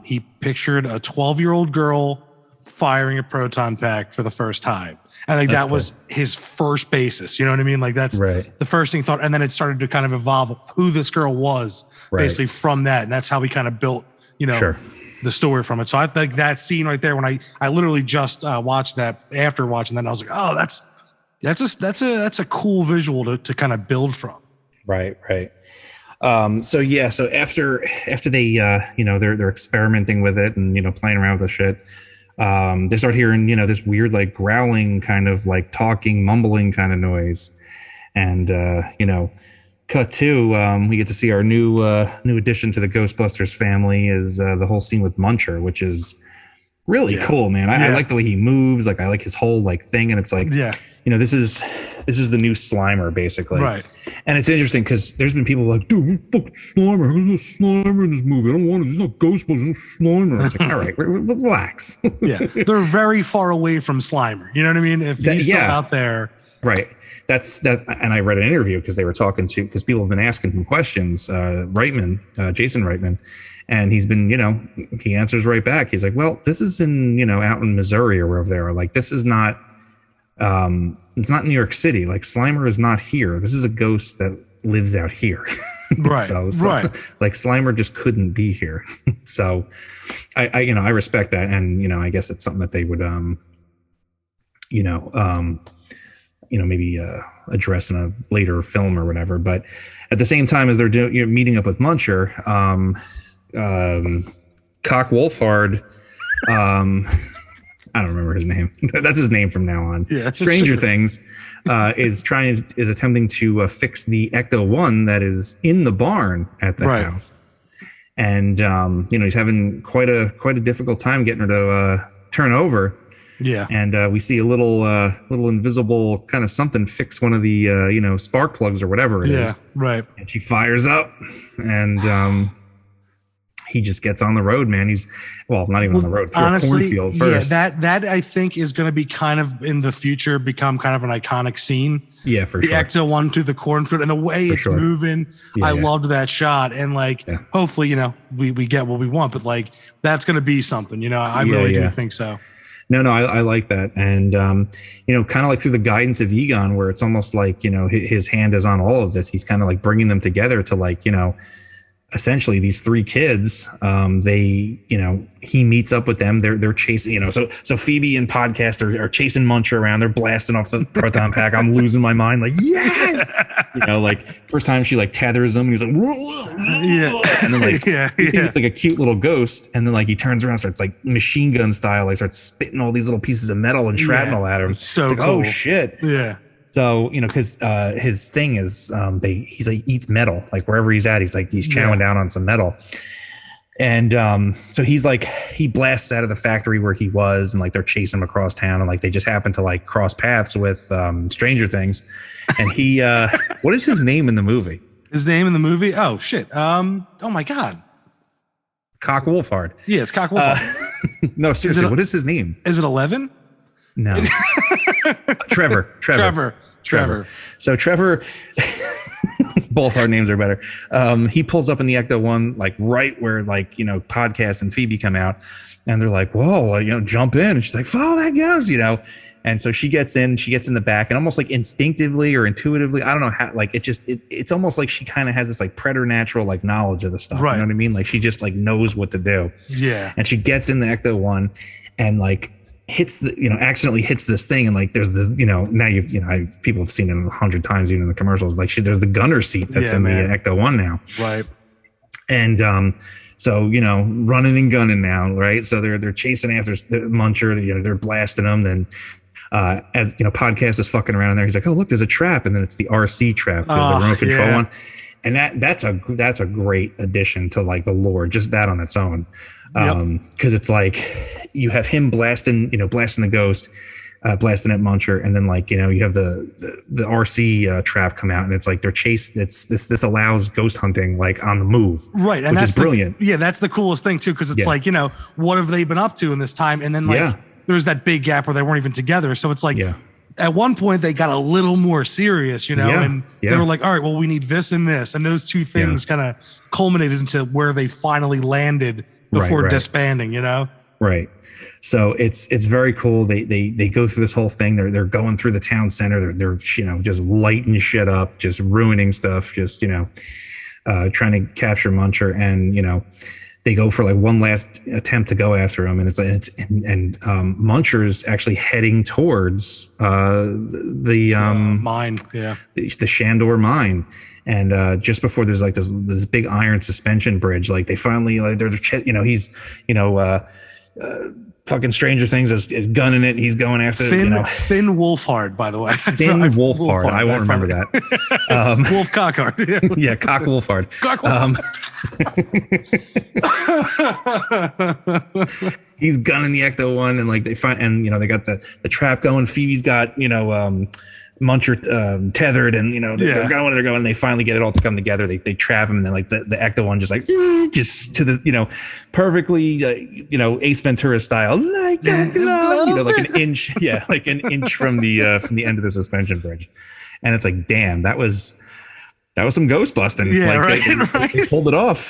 he pictured a 12-year-old girl firing a proton pack for the first time. And like that was his first basis. You know what I mean? Like that's the first thing thought. And then it started to kind of evolve who this girl was basically from that. And that's how we kind of built, you know, the story from it. So I think that scene right there, when I literally just watched that after watching that, and I was like, oh, that's a cool visual to kind of build from. Right. So after they, you know, they're experimenting with it and, you know, playing around with the shit, they start hearing, you know, this weird, like growling kind of like talking, mumbling kind of noise. And, you know, cut to, we get to see our new addition to the Ghostbusters family is the whole scene with Muncher, which is really cool, man. I like the way he moves. Like I like his whole like thing. And it's like, you know, this is the new Slimer, basically. Right. And it's interesting because there's been people like, dude, fucking Slimer. There's no Slimer in this movie. I don't want it. There's no Ghostbusters. There's no Slimer. It's like, all right, relax. They're very far away from Slimer. You know what I mean? If he's still out there. Right. That's that. And I read an interview because they were talking to, because people have been asking him questions, Jason Reitman. And he's been, you know, he answers right back. He's like, well, this is in, you know, out in Missouri or wherever they are. Like, this is not, it's not New York City. Like Slimer is not here. This is a ghost that lives out here. Right. Like Slimer just couldn't be here. So I, you know, I respect that. And, you know, I guess it's something that they would, maybe address in a later film or whatever. But at the same time as they're meeting up with Muncher, Cock Wolfhard I don't remember his name. That's his name from now on. Yeah, Stranger Things is attempting to fix the Ecto-1 that is in the barn at the house. And he's having quite a difficult time getting her to turn over. Yeah. And we see a little invisible kind of something fix one of the spark plugs or whatever it is. Yeah, right. And she fires up, and he just gets on the road, man. He's not even on the road, through a cornfield first. Yeah, that I think is going to be kind of in the future become kind of an iconic scene. Yeah, for the sure. The Ecto-1 through the cornfield and the way it's moving. I loved that shot. And hopefully, we get what we want, but that's going to be something, I really do think so. No, I like that. And, kind of like through the guidance of Egon, where it's almost like, his hand is on all of this. He's kind of like bringing them together to essentially these three kids, he meets up with them. They're chasing, so Phoebe and Podcast are chasing Muncher around. They're blasting off the proton pack. I'm losing my mind. Yes, first time she tethers him. And he's like, whoa. And then it's like a cute little ghost. And then he turns around, starts machine gun style, starts spitting all these little pieces of metal and shrapnel at him. So it's cool. Oh shit. Yeah. So, because his thing is he's eats metal, wherever he's at, he's chowing down on some metal. And so he blasts out of the factory where he was, and they're chasing him across town, and they just happen to cross paths with Stranger Things. And he what is his name in the movie? His name in the movie? Oh shit. Oh my God. Cock Wolfhard. Yeah, it's Cock Wolfhard. No, seriously, what is his name? Is it 11? No. Trevor. So Trevor, both our names are better. He pulls up in the Ecto-1, right where Podcast and Phoebe come out, and they're like, whoa, jump in. And she's like, follow that ghost, And so she gets in the back, and almost instinctively or intuitively, I don't know how, it's almost like she kind of has this preternatural knowledge of the stuff. Right. You know what I mean? She just knows what to do. Yeah. And she gets in the Ecto-1 and hits the, accidentally hits this thing. And there's this, now people have seen it 100 times, even in the commercials. There's the gunner seat that's in the Ecto-1 now. Right. And, so, running and gunning now. Right. So they're chasing after Muncher, they're blasting them. Then, as Podcast is fucking around there, he's like, oh, look, there's a trap. And then it's the RC trap, the remote control one. And that's a great addition to the lore, just that on its own. Because it's you have him blasting the ghost, blasting at Muncher, and then you have the RC trap come out, and it's they're chased. It's this allows ghost hunting on the move, right? And which that's is brilliant. That's the coolest thing too, because it's what have they been up to in this time? And then there's that big gap where they weren't even together. So it's at one point they got a little more serious, and they were like, all right, well, we need this and this, and those two things kind of culminated into where they finally landed before disbanding, Right. So it's very cool. They go through this whole thing. They're going through the town center. They're just lighting shit up, just ruining stuff, just trying to capture Muncher, and they go for one last attempt to go after him, and Muncher's actually heading towards the mine, the Shandor mine. And just before there's this big iron suspension bridge, they finally he's fucking Stranger Things is gunning it. He's going after Finn Wolfhard, by the way. Finn Wolfhard. I won't remember that. Wolf Cockhard. Yeah, Cock Wolfhard. He's gunning the Ecto-1, and they find, and they got the trap going. Phoebe's got Muncher tethered, and they're going. They finally get it all to come together. They trap him, and then the Ecto-1 just to the perfectly Ace Ventura style, like an inch, an inch from the end of the suspension bridge, and it's damn, that was some ghost busting. They pulled it off.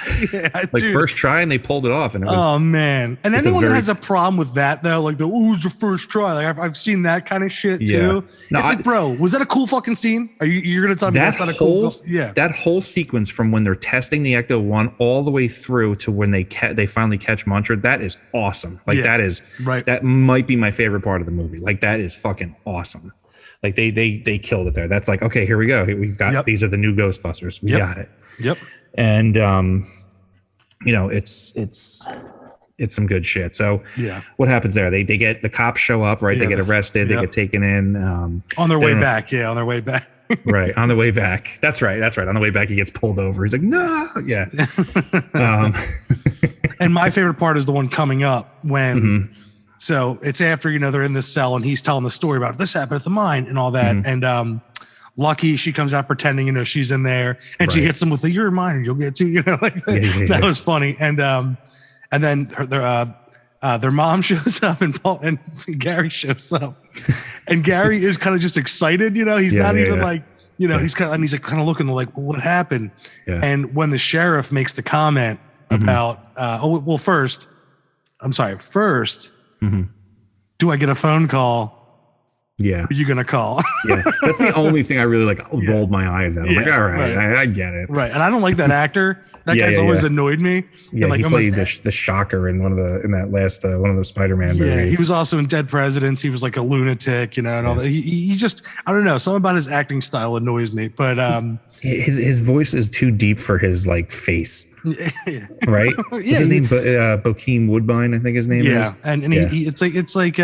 First try, and they pulled it off. And it was, oh man! And anyone that has a problem with that, though, it was the first try. I've seen that kind of shit too. No, it's bro, was that a cool fucking scene? You're gonna tell me that's not a cool? That whole sequence from when they're testing the Ecto-1 all the way through to when they finally catch Muncher. That is awesome. That is right. That might be my favorite part of the movie. That is fucking awesome. They killed it there. That's okay, here we go. We've got these are the new Ghostbusters. We got it. Yep. And it's it's some good shit. So yeah, what happens there? They get the cops show up, right? Yeah, they get arrested. They yep. get taken in on their way back. Yeah, on their way back. Right, on the way back. That's right. On the way back, he gets pulled over. He's like, no, yeah. And my favorite part is the one coming up when. So it's after, you know, they're in this cell and he's telling the story about this happened at the mine and all that. And Lucky, she comes out pretending, you know, she's in there and she hits him with the "you're mine and you'll get to," you know, like that was funny. And then their mom shows up and Gary shows up and Gary is kind of just excited, you know, he's not even like, you know, he's kind of, he's like kind of looking like, well, what happened? Yeah. And when the sheriff makes the comment about, first, do I get a phone call? Yeah. Are you going to call? Yeah. That's the only thing I really like rolled my eyes at. I'm like, all right, I get it. Right. And I don't like that actor. That guy's always annoyed me. Yeah. Like, he played the Shocker in in that last one of the Spider-Man movies. Yeah. He was also in Dead Presidents. He was like a lunatic, you know, and all that. He just, I don't know. Something about his acting style annoys me, but, his voice is too deep for his like face. Right. Is his name Bokeem Woodbine, I think his name is. Yeah. And he it's like,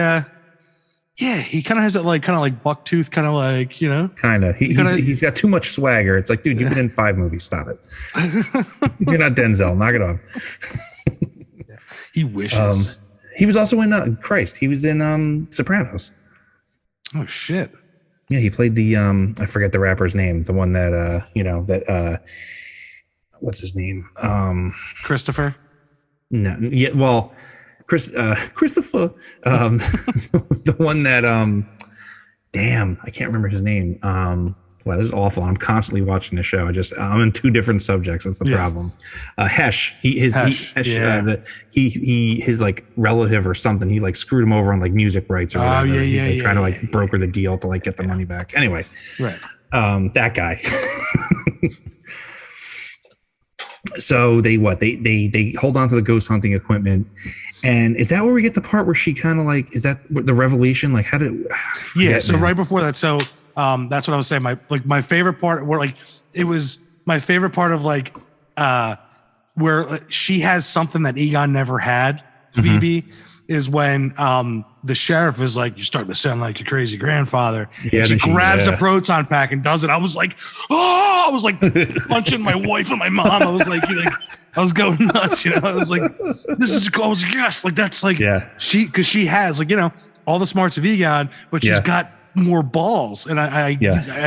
he kind of has that like buck tooth, kind of like, you know, kind of. He's got too much swagger. It's like, dude, you've been in 5 movies. Stop it. You're not Denzel. Knock it off. He wishes. He was also in He was in Sopranos. Oh shit. Yeah, he played the I forget the rapper's name. The one that what's his name? Christopher. No. Yeah. Well. Christopher, the one that, damn, I can't remember his name. Wow, this is awful. I'm constantly watching the show. I'm in 2 different subjects. That's the problem. Hesh, his like relative or something. He like screwed him over on like music rights or whatever. Trying to like broker the deal to like get the money back. Anyway, right. That guy. So they hold on to the ghost hunting equipment. And is that where we get the part where she kind of like, is that the revelation? Like Right before that. So that's what I was saying. My favorite part my favorite part of like where she has something that Egon never had, Phoebe, is when the sheriff is like, "You're starting to sound like your crazy grandfather." Yeah, and she grabs a proton pack and does it. I was like, oh, I was like punching my wife and my mom. I was like, I was going nuts, you know. I was like, this is, I was like, yes, like that's like, because she has like, you know, all the smarts of Egon, but she's got more balls. And I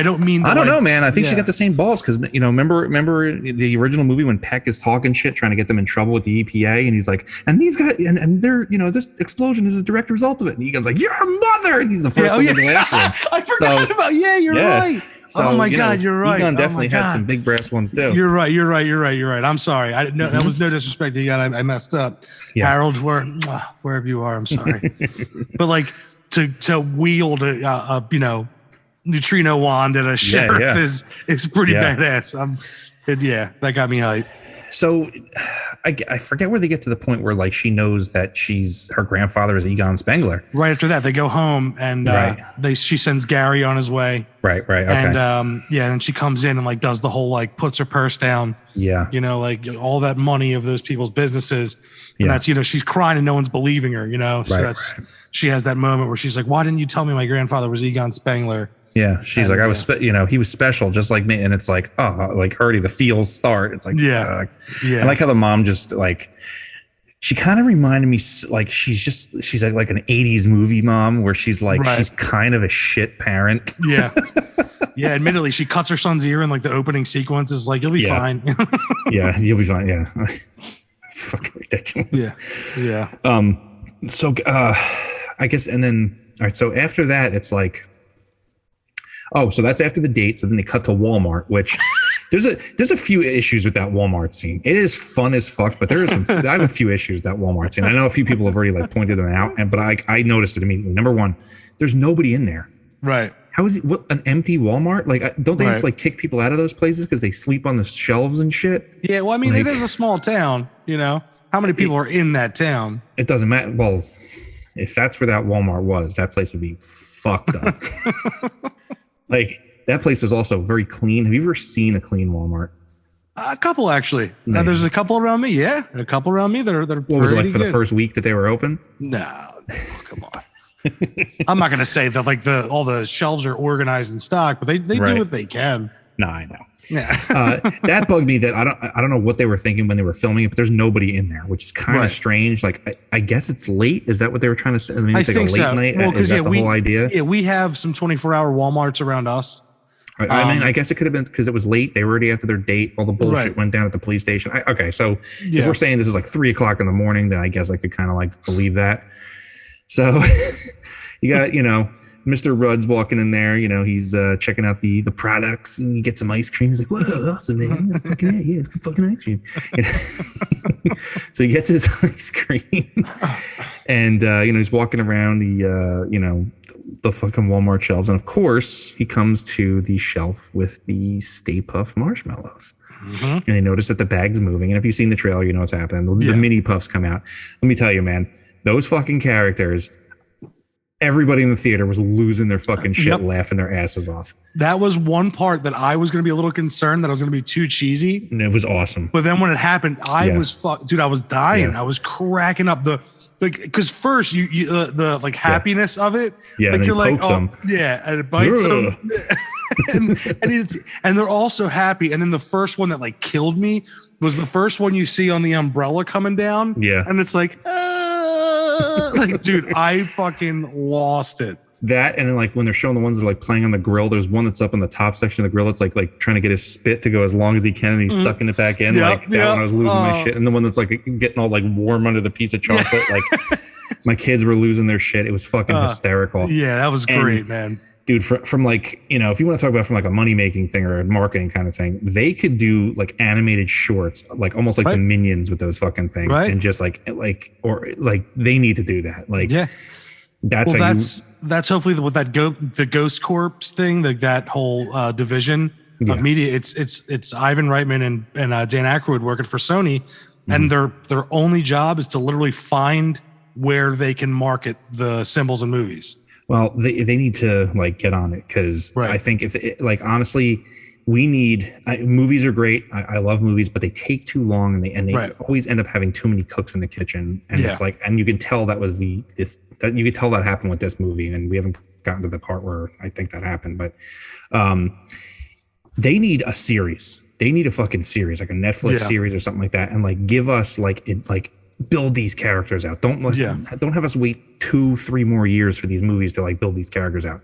don't mean, I don't know, man. I think she got the same balls because, you know, remember the original movie when Peck is talking shit, trying to get them in trouble with the EPA, and he's like, and these guys, and they're, you know, this explosion is a direct result of it. And Egon's like, "Your mother," and he's the first one to go after him. I forgot about. Yeah, you're right. So, oh my God, you're right. Egon definitely had some big brass ones too. You're right. I'm sorry. I didn't know that was no disrespect to Egon. I messed up. Yeah. Harold, wherever you are, I'm sorry. But like to wield a neutrino wand at a sheriff is pretty badass. That got me hyped. So I forget where they get to the point where like she knows that her grandfather is Egon Spengler. Right after that, they go home and she sends Gary on his way. Right. Okay. And and she comes in and like does the whole like puts her purse down. Yeah. You know, like all that money of those people's businesses. And that's, you know, she's crying and no one's believing her, you know. So she has that moment where she's like, "Why didn't you tell me my grandfather was Egon Spengler?" Yeah, she's like, he was special just like me. And it's like, oh, like already the feels start. It's like, I like how the mom just like, she kind of reminded me like, she's like an 80s movie mom where she's like, she's kind of a shit parent. Yeah. Yeah. Admittedly, she cuts her son's ear in like the opening sequence is like, "You'll be fine." Yeah. You'll be fine. Yeah. Fucking ridiculous. Yeah. So I guess, and then, all right. So after that, it's like, oh, so that's after the date. So then they cut to Walmart, which there's a few issues with that Walmart scene. It is fun as fuck, but I have a few issues with that Walmart scene. I know a few people have already like pointed them out, but I noticed it immediately. Number one, there's nobody in there. Right. How is it an empty Walmart? Like, don't they have to like kick people out of those places because they sleep on the shelves and shit? Yeah. Well, I mean, it is a small town, you know. How many people are in that town? It doesn't matter. Well, if that's where that Walmart was, that place would be fucked up. Like, that place was also very clean. Have you ever seen a clean Walmart? A couple actually. Nice. There's a couple around me. Yeah, a couple around me that are. What was it like for the first week that they were open? No, come on. I'm not going to say that like all the shelves are organized in stock, but they do what they can. No, I know. Yeah. That bugged me that I don't know what they were thinking when they were filming it, but there's nobody in there, which is kind of strange. Like I guess it's late. Is that what they were trying to say? I mean, it's like a late night. Well, is that the whole idea? Yeah, we have some 24-hour Walmarts around us. I mean, I guess it could have been because it was late. They were already after their date. All the bullshit went down at the police station. Okay, so if we're saying this is like 3:00 in the morning, then I guess I could kind of like believe that. So you got, Mr. Rudd's walking in there, he's checking out the products and you get some ice cream. He's like, whoa, awesome, man. Yeah, it's fucking ice cream. So he gets his ice cream and, he's walking around the fucking Walmart shelves. And of course he comes to the shelf with the Stay Puft marshmallows. Mm-hmm. And he noticed that the bag's moving. And if you've seen the trailer, you know what's happening. The mini puffs come out. Let me tell you, man, those fucking characters, everybody in the theater was losing their fucking shit, laughing their asses off. That was one part that I was going to be a little concerned that I was going to be too cheesy. And it was awesome. But then when it happened, I was dude, I was dying. Yeah. I was cracking up because first you the like happiness of it. Yeah. Like and you're like, and it bites them. and they're all so happy. And then the first one that like killed me was the first one you see on the umbrella coming down. Yeah. And it's like, like, dude, I fucking lost it. That and then like when they're showing the ones that are like playing on the grill, there's one that's up on the top section of the grill. It's like trying to get his spit to go as long as he can, and he's sucking it back in. Like that one, I was losing my shit. And the one that's like getting all like warm under the piece of chocolate, like my kids were losing their shit. It was fucking hysterical. Yeah, that was great, man. Dude, from like, if you want to talk about from like a money making thing or a marketing kind of thing, they could do like animated shorts, like almost like the Minions with those fucking things, and just like they need to do that. Like, that's hopefully with the Ghost Corps thing, that whole division of media. It's Ivan Reitman and Dan Aykroyd working for Sony, and their only job is to literally find where they can market the symbols in movies. Well, they need to like get on it because I think honestly, we need movies are great. I love movies, but they take too long and they always end up having too many cooks in the kitchen. And it's like, and you can tell that was you could tell that happened with this movie, and we haven't gotten to the part where I think that happened. But they need a series. They need a fucking series, like a Netflix series or something like that, and like give us build these characters out. Don't have us wait 2-3 more years for these movies to like build these characters out.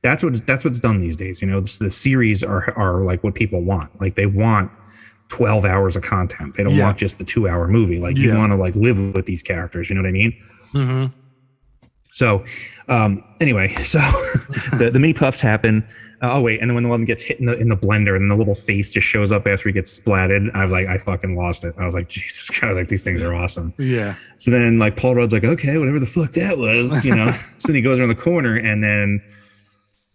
That's what's done these days. The series are like what people want. Like they want 12 hours of content. They don't want just the 2-hour movie. Like you want to like live with these characters. You know what I mean? Mm-hmm. So anyway, so the mini puffs happen. And then when the one gets hit in the blender and the little face just shows up after he gets splatted, I fucking lost it. I was like, Jesus Christ, like these things are awesome. Yeah. So then like Paul Rudd's like, okay, whatever the fuck that was, So then he goes around the corner and then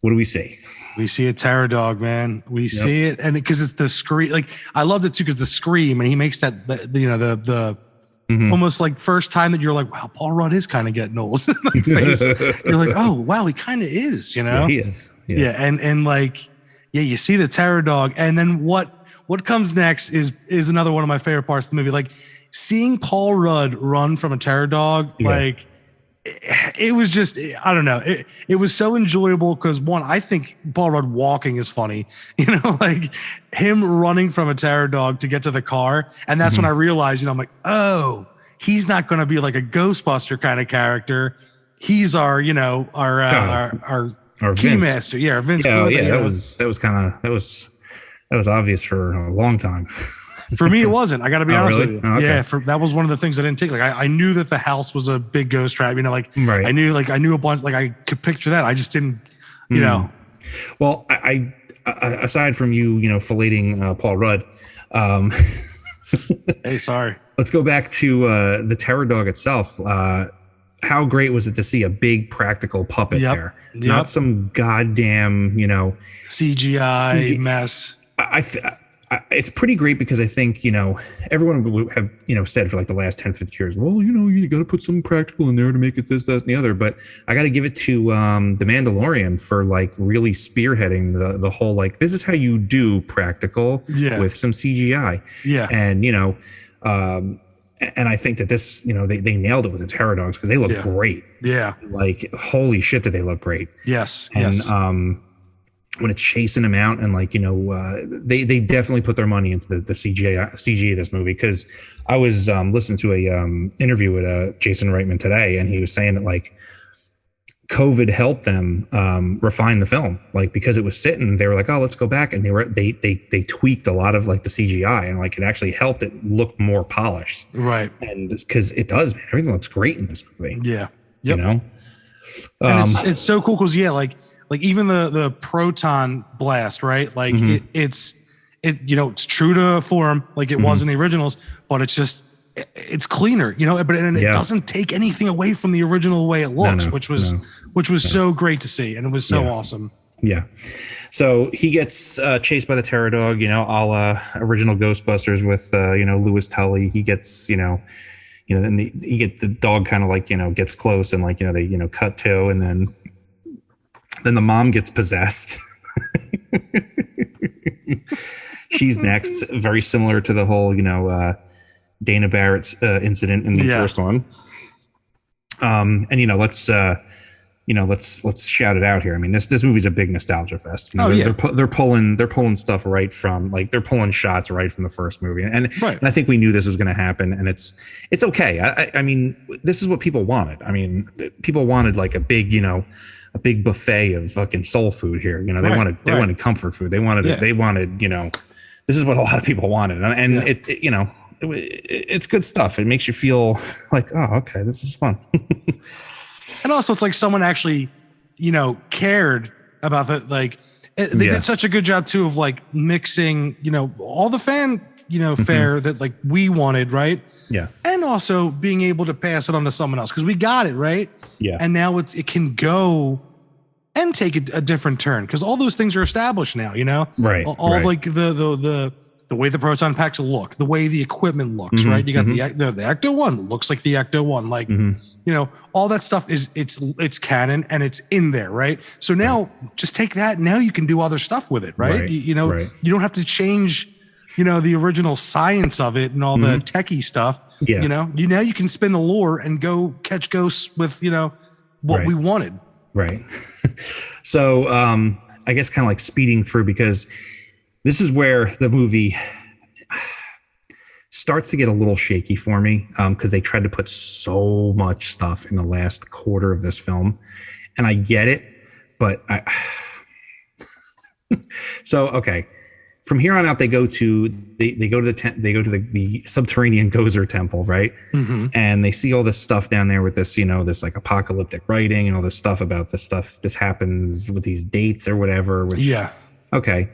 what do we see? We see a terror dog, man. We see it, and because it's the scream. Like I loved it too because the scream, and he makes that the almost like first time that you're like, wow, Paul Rudd is kind of getting old. Face. You're like, oh wow, he kind of is, Yeah, he is. Yeah, and like, you see the terror dog, and then what comes next is another one of my favorite parts of the movie. Like seeing Paul Rudd run from a terror dog, like it was just, I don't know. It was so enjoyable because one, I think Paul Rudd walking is funny, like him running from a terror dog to get to the car. And that's when I realized, I'm like, oh, he's not going to be like a Ghostbuster kind of character. He's our keymaster. Yeah. Vince. That was obvious for a long time. For me, it wasn't. I got to be honest with you. Oh, okay. Yeah, that was one of the things I didn't take. Like, I knew that the house was a big ghost trap. I knew a bunch. Like, I could picture that. I just didn't, know. Well, I aside from you, filleting Paul Rudd. Hey, sorry. Let's go back to the terror dog itself. How great was it to see a big practical puppet there? Not some goddamn, CGI mess. it's pretty great because I think, everyone would have, said for like the last 10, 15 years, well, you got to put some practical in there to make it this, that, and the other. But I got to give it to The Mandalorian for like really spearheading the whole, like, this is how you do practical with some CGI. Yeah. And, and I think that this, they nailed it with the Terror Dogs because they look great. Yeah. Like, holy shit, did they look great. Yes. And, when it's chasing him out and like, they definitely put their money into the CG of this movie. Cause I was listening to a interview with Jason Reitman today, and he was saying that like COVID helped them refine the film, like because it was sitting, they were like, oh, let's go back. And they tweaked a lot of like the CGI, and like it actually helped it look more polished. Right. And because it does, man, everything looks great in this movie. Yeah. Yep. And it's so cool. Cause like even the proton blast, right? Like it's true to form, like it was in the originals, but it's cleaner, but it doesn't take anything away from the original way it looks, which was so great to see. And it was so awesome. Yeah. So he gets chased by the Terror Dog, a la original Ghostbusters with, Louis Tully. He gets, then you get the dog kind of like, gets close and like, they, cut to, and then the mom gets possessed. She's next, very similar to the whole, Dana Barrett's incident in the first one. And let's shout it out here. I mean, this movie's a big nostalgia fest. They're pulling stuff right from, like, they're pulling shots right from the first movie, and I think we knew this was going to happen, and it's okay. I mean, this is what people wanted. I mean, people wanted like a big buffet of fucking soul food here. They wanted comfort food. They wanted this is what a lot of people wanted. And it's good stuff. It makes you feel like, oh, okay, this is fun. And also it's like someone actually, cared about the, like, they did such a good job too of like mixing, all the fan, fare that like we wanted. Right. Yeah. And also being able to pass it on to someone else, 'cause we got it. Right. Yeah. And now it can go and take a different turn, because all those things are established now, right? All like the way the proton packs look, the way the equipment looks, right? You got the Ecto One looks like the Ecto One, like all that stuff it's canon and it's in there, right? So now just take that. Now you can do other stuff with it, right? You don't have to change, the original science of it and all the techie stuff. Yeah. Now you can spin the lore and go catch ghosts with what we wanted. Right. So I guess kind of like speeding through, because this is where the movie starts to get a little shaky for me, because they tried to put so much stuff in the last quarter of this film, and I get it, but so okay. From here on out, they go to the subterranean Gozer temple, right? And they see all this stuff down there with this, this like apocalyptic writing and all this stuff about this happens with these dates or whatever. Okay.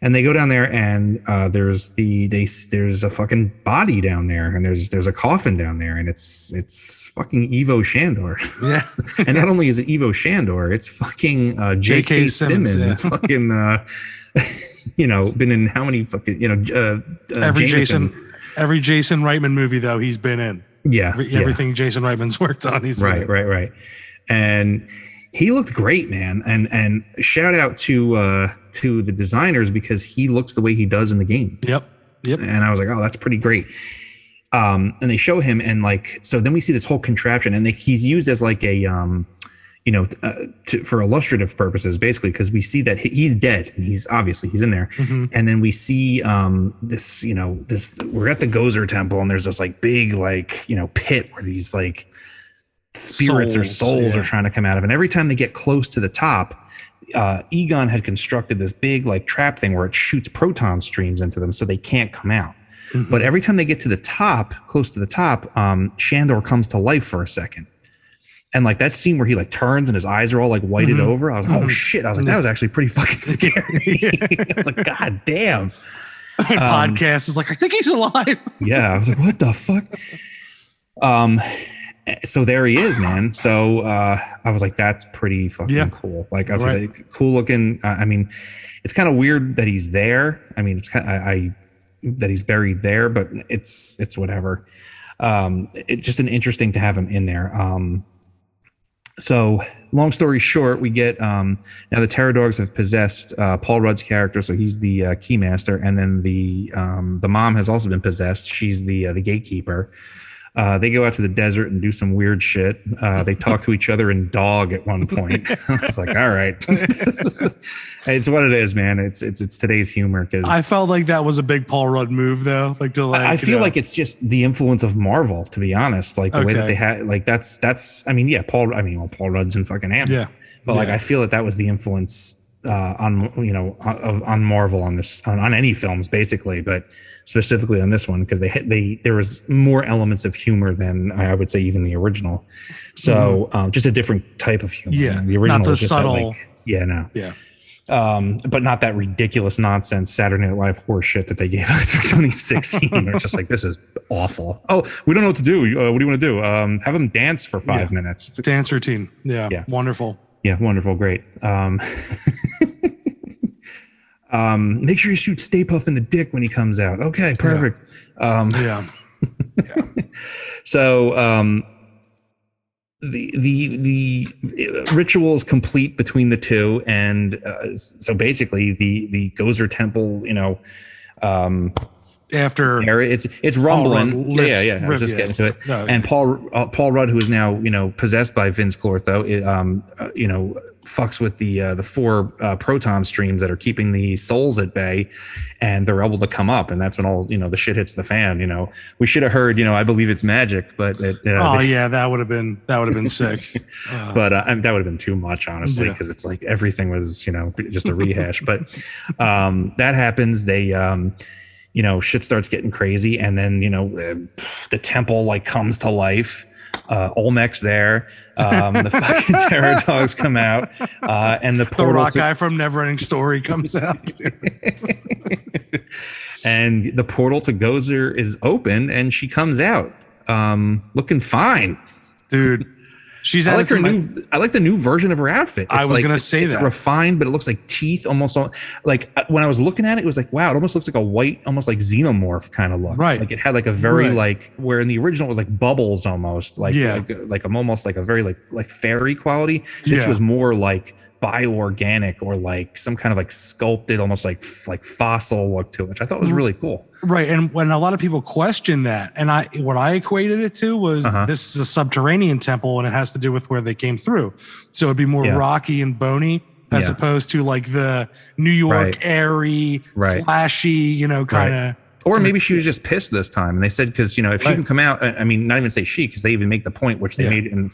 And they go down there, and there's a fucking body down there, and there's a coffin down there, and it's fucking Evo Shandor. Yeah. And not only is it Evo Shandor, it's fucking J.K. Simmons. Fucking been in how many fucking every Jason Reitman movie though he's been in. Everything Jason Reitman's worked on, he's right. And he looked great, man. And shout out to the designers, because he looks the way he does in the game. Yep. And I was like, oh, that's pretty great. And they show him, and like, so then we see this whole contraption, and he's used as like a for illustrative purposes, basically, because we see that he's dead, and he's in there. And then we see this we're at the Gozer temple, and there's this like big like pit where these like spirits or souls are trying to come out of, and every time they get close to the top, Egon had constructed this big like trap thing where it shoots proton streams into them so they can't come out. But every time they get to the top, close to the top, Shandor comes to life for a second. And like that scene where he like turns and his eyes are all like whited over, I was like, oh shit. I was like, that was actually pretty fucking scary. I was like, God damn. Podcast is like, I think he's alive. Yeah. I was like, what the fuck? So there he is, man. So I was like, that's pretty fucking cool. Like, I was like, cool looking. I mean, it's kind of weird that he's there. I mean, it's kind of, that he's buried there, but it's whatever. It's just an interesting to have him in there. So long story short, we get now the Terror Dogs have possessed Paul Rudd's character, so he's the keymaster, and then the mom has also been possessed. She's the gatekeeper. They go out to the desert and do some weird shit. They talk to each other in dog at one point. It's like, all right, it's what it is, man. It's today's humor. Because I felt like that was a big Paul Rudd move, though. Like to like, I feel like it's just the influence of Marvel, to be honest. Like the way that they had, like that's. I mean, yeah, Paul Rudd's in fucking Ant-Man. Yeah, but like I feel that was the influence on Marvel on this on any films basically, but specifically on this one because there was more elements of humor than I would say even the original. So just a different type of humor. Yeah, the original not the was just subtle. But not that ridiculous nonsense Saturday Night Live horse shit that they gave us for 2016. They're just like, this is awful. Oh, we don't know what to do. What do you want to do? Have them dance for 5 minutes. It's dance routine. Yeah. Wonderful. Yeah, wonderful, great. Make sure you shoot Stay Puft in the dick when he comes out. Okay, perfect. So the ritual is complete between the two, and so basically the Gozer Temple, after it's rumbling. I was just getting to it. And Paul Rudd, who is now possessed by Vince Clortho, fucks with the 4 proton streams that are keeping the souls at bay, and they're able to come up, and that's when all the shit hits the fan. We should have heard I believe it's magic, but that would have been sick. But that would have been too much, honestly, because it's like everything was just a rehash. But that happens. They shit starts getting crazy, and then the temple like comes to life. Olmec's there. The fucking Terror Dogs come out, and the rock guy from Neverending Story comes out, and the portal to Gozer is open, and she comes out, looking fine, dude. She's I like the new version of her outfit. I was gonna say it's refined, but it looks like teeth almost. Like when I was looking at it, it was like, wow, it almost looks like a white, almost like xenomorph kind of look. Right. Like it had like a very like where in the original it was like bubbles almost, like almost like a very like fairy quality. This was more like bioorganic or like some kind of like sculpted, almost like fossil look to it, which I thought was really cool. Right. And when a lot of people question that, and what I equated it to was this is a subterranean temple, and it has to do with where they came through. So it'd be more rocky and bony as opposed to like the New York airy, flashy, kind of. Or maybe she was just pissed this time, and they said because if she can come out, I mean, not even say she, because they even make the point, which they made in the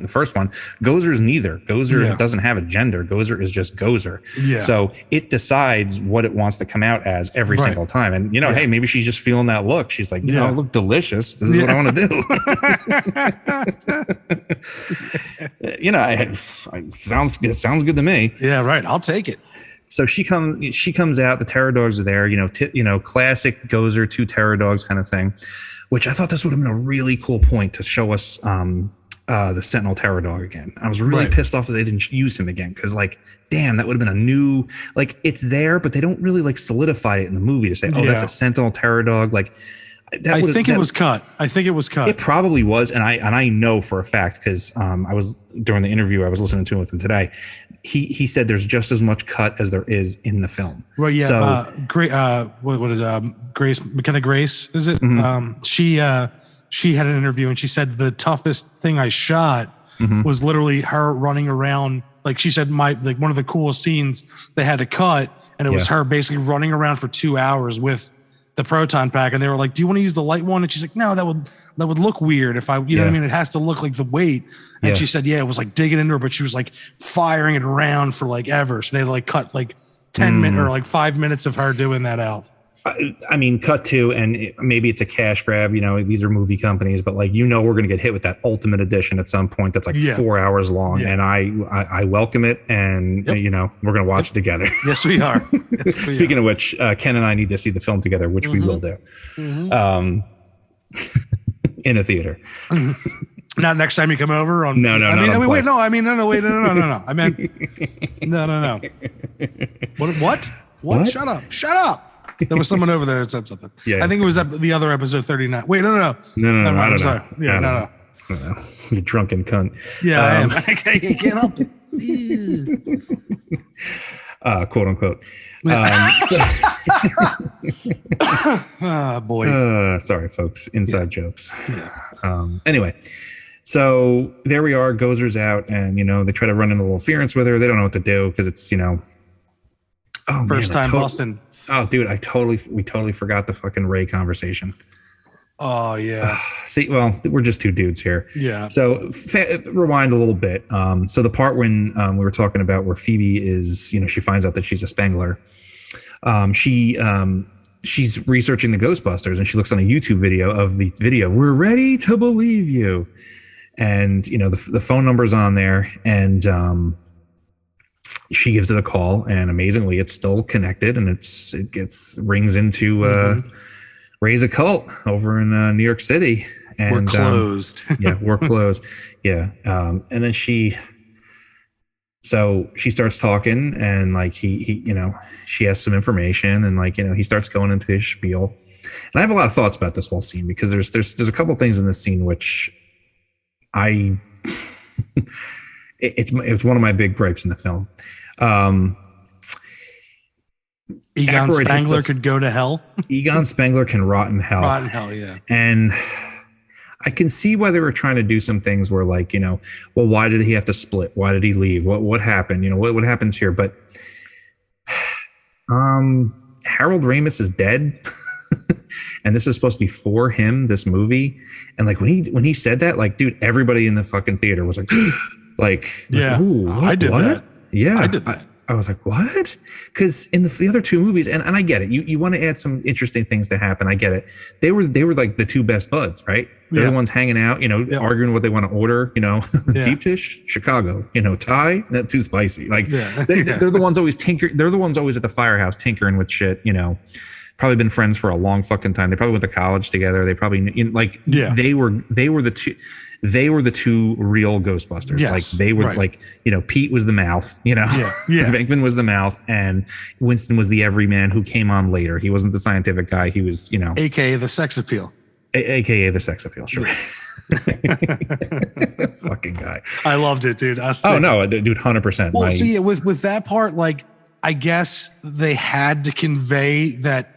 first one. Gozer's neither. Gozer doesn't have a gender. Gozer is just Gozer. Yeah. So it decides what it wants to come out as every single time. And hey, maybe she's just feeling that look. She's like, I look delicious. This is what I want to do. Sounds good to me. Yeah, right. I'll take it. So she comes out. The Terror Dogs are there. Classic Gozer 2 Terror Dogs kind of thing, which I thought this would have been a really cool point to show us the Sentinel Terror Dog again. I was really pissed off that they didn't use him again, because like, damn, that would have been a new, like, it's there, but they don't really like solidify it in the movie to say, that's a Sentinel Terror Dog. Like, I think it was cut. It probably was, and I know for a fact because I was during the interview I was listening to with him today. He said there's just as much cut as there is in the film. Well, yeah. So, what is Grace McKenna Grace? Is it? Mm-hmm. She had an interview and she said the toughest thing I shot was literally her running around. Like she said, one of the coolest scenes they had to cut, and it was her basically running around for 2 hours with the proton pack, and they were like, do you want to use the light one? And she's like, no, that would look weird if I, know what I mean? It has to look like the weight. And she said, it was like digging into her, but she was like firing it around for like ever. So they like cut like 10 minutes or like 5 minutes of her doing that out. I mean, cut to, and maybe it's a cash grab, these are movie companies, but like, we're going to get hit with that ultimate edition at some point. That's like 4 hours long. And I welcome it. And we're going to watch it together. Yes, we are. Speaking of which, Ken and I need to see the film together, which we will do, in a theater. Not next time you come over on. No, I mean, not on wait, Plex. no, I mean, no, wait, no. I meant, no. What? Shut up. There was someone over there that said something. Yeah, I think it was the other episode 39. Wait, no. No, Never mind, I I'm don't sorry. know. Yeah, I no. don't know. You drunken cunt. Yeah, I am. I can't help it. Quote unquote. Oh, boy. Sorry, folks. Inside jokes. Anyway, so there we are. Gozer's out, and they try to run into interference with her. They don't know what to do because it's First time busting. Oh, dude, we totally forgot the fucking Ray conversation. Oh yeah. See, well, we're just two dudes here. Yeah. So rewind a little bit. So the part when we were talking about where Phoebe is, she finds out that she's a Spangler. She's researching the Ghostbusters, and she looks on a YouTube video of the video. We're ready to believe you, and the phone number's on there, and she gives it a call, and amazingly, it's still connected, and it rings into Ray's occult over in New York City. And we're closed. We're closed. Yeah. And then she starts talking, and like he she has some information, and like he starts going into his spiel. And I have a lot of thoughts about this whole scene because there's a couple things in this scene which it's one of my big gripes in the film. Egon Spangler could go to hell. Egon Spangler can rot in hell. Rot in hell, yeah. And I can see why they were trying to do some things where like, well, why did he have to split? Why did he leave? What happened? What happens here? But Harold Ramis is dead. And this is supposed to be for him, this movie. And like when he said that, like, dude, everybody in the fucking theater was like, yeah, I did that. Yeah, I did that. I was like, what? Because in the other two movies, and I get it. You want to add some interesting things to happen. I get it. They were like the two best buds, right? They're the ones hanging out, arguing what they want to order, deep dish, Chicago, Thai, not too spicy. Like they're the ones always They're the ones always at the firehouse tinkering with shit, probably been friends for a long fucking time. They probably went to college together. They probably they were the two real Ghostbusters. Yes, like they were like, Pete was the mouth, Venkman was the mouth, and Winston was the everyman who came on later. He wasn't the scientific guy. He was, AKA the sex appeal. AKA the sex appeal. Sure. Fucking guy. I loved it, dude. No, dude, 100%. Well, so with that part, like, I guess they had to convey that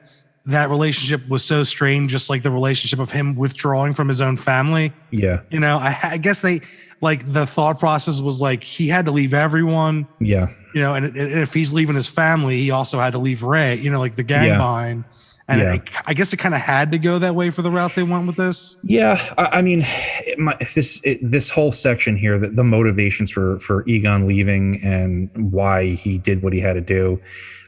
relationship was so strained, just like the relationship of him withdrawing from his own family. Yeah. I guess they like the thought process was like he had to leave everyone. Yeah. And if he's leaving his family, he also had to leave Ray, like the gang behind. And I guess it kind of had to go that way for the route they went with this. Yeah. I mean, this whole section here, the motivations for Egon leaving and why he did what he had to do,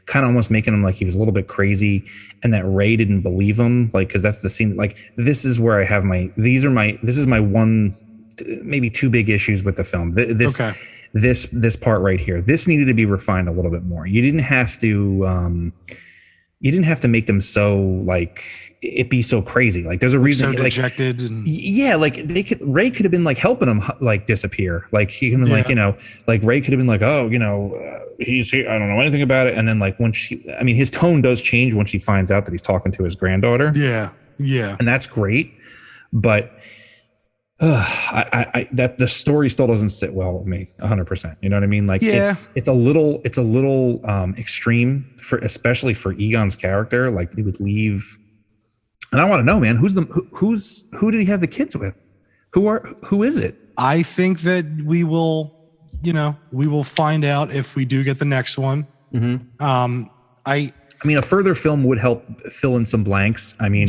kind of almost making him like he was a little bit crazy, and that Ray didn't believe him. Like, cause that's the scene. Like, this is where I have this is my one, maybe two big issues with the film. This part right here, this needed to be refined a little bit more. You didn't have to make them so like it be so crazy. Like there's a reason. So dejected. And like Ray could have been like helping him like disappear. Like he could have been like Ray could have been like, he's here. I don't know anything about it. And then like his tone does change when she finds out that he's talking to his granddaughter. Yeah. Yeah. And that's great. But that the story still doesn't sit well with me 100%. You know what I mean? Like it's a little extreme especially for Egon's character. Like they would leave, and I want to know, man, who did he have the kids with? Who is it? I think that we will find out if we do get the next one. Mm-hmm. I mean, a further film would help fill in some blanks. I mean,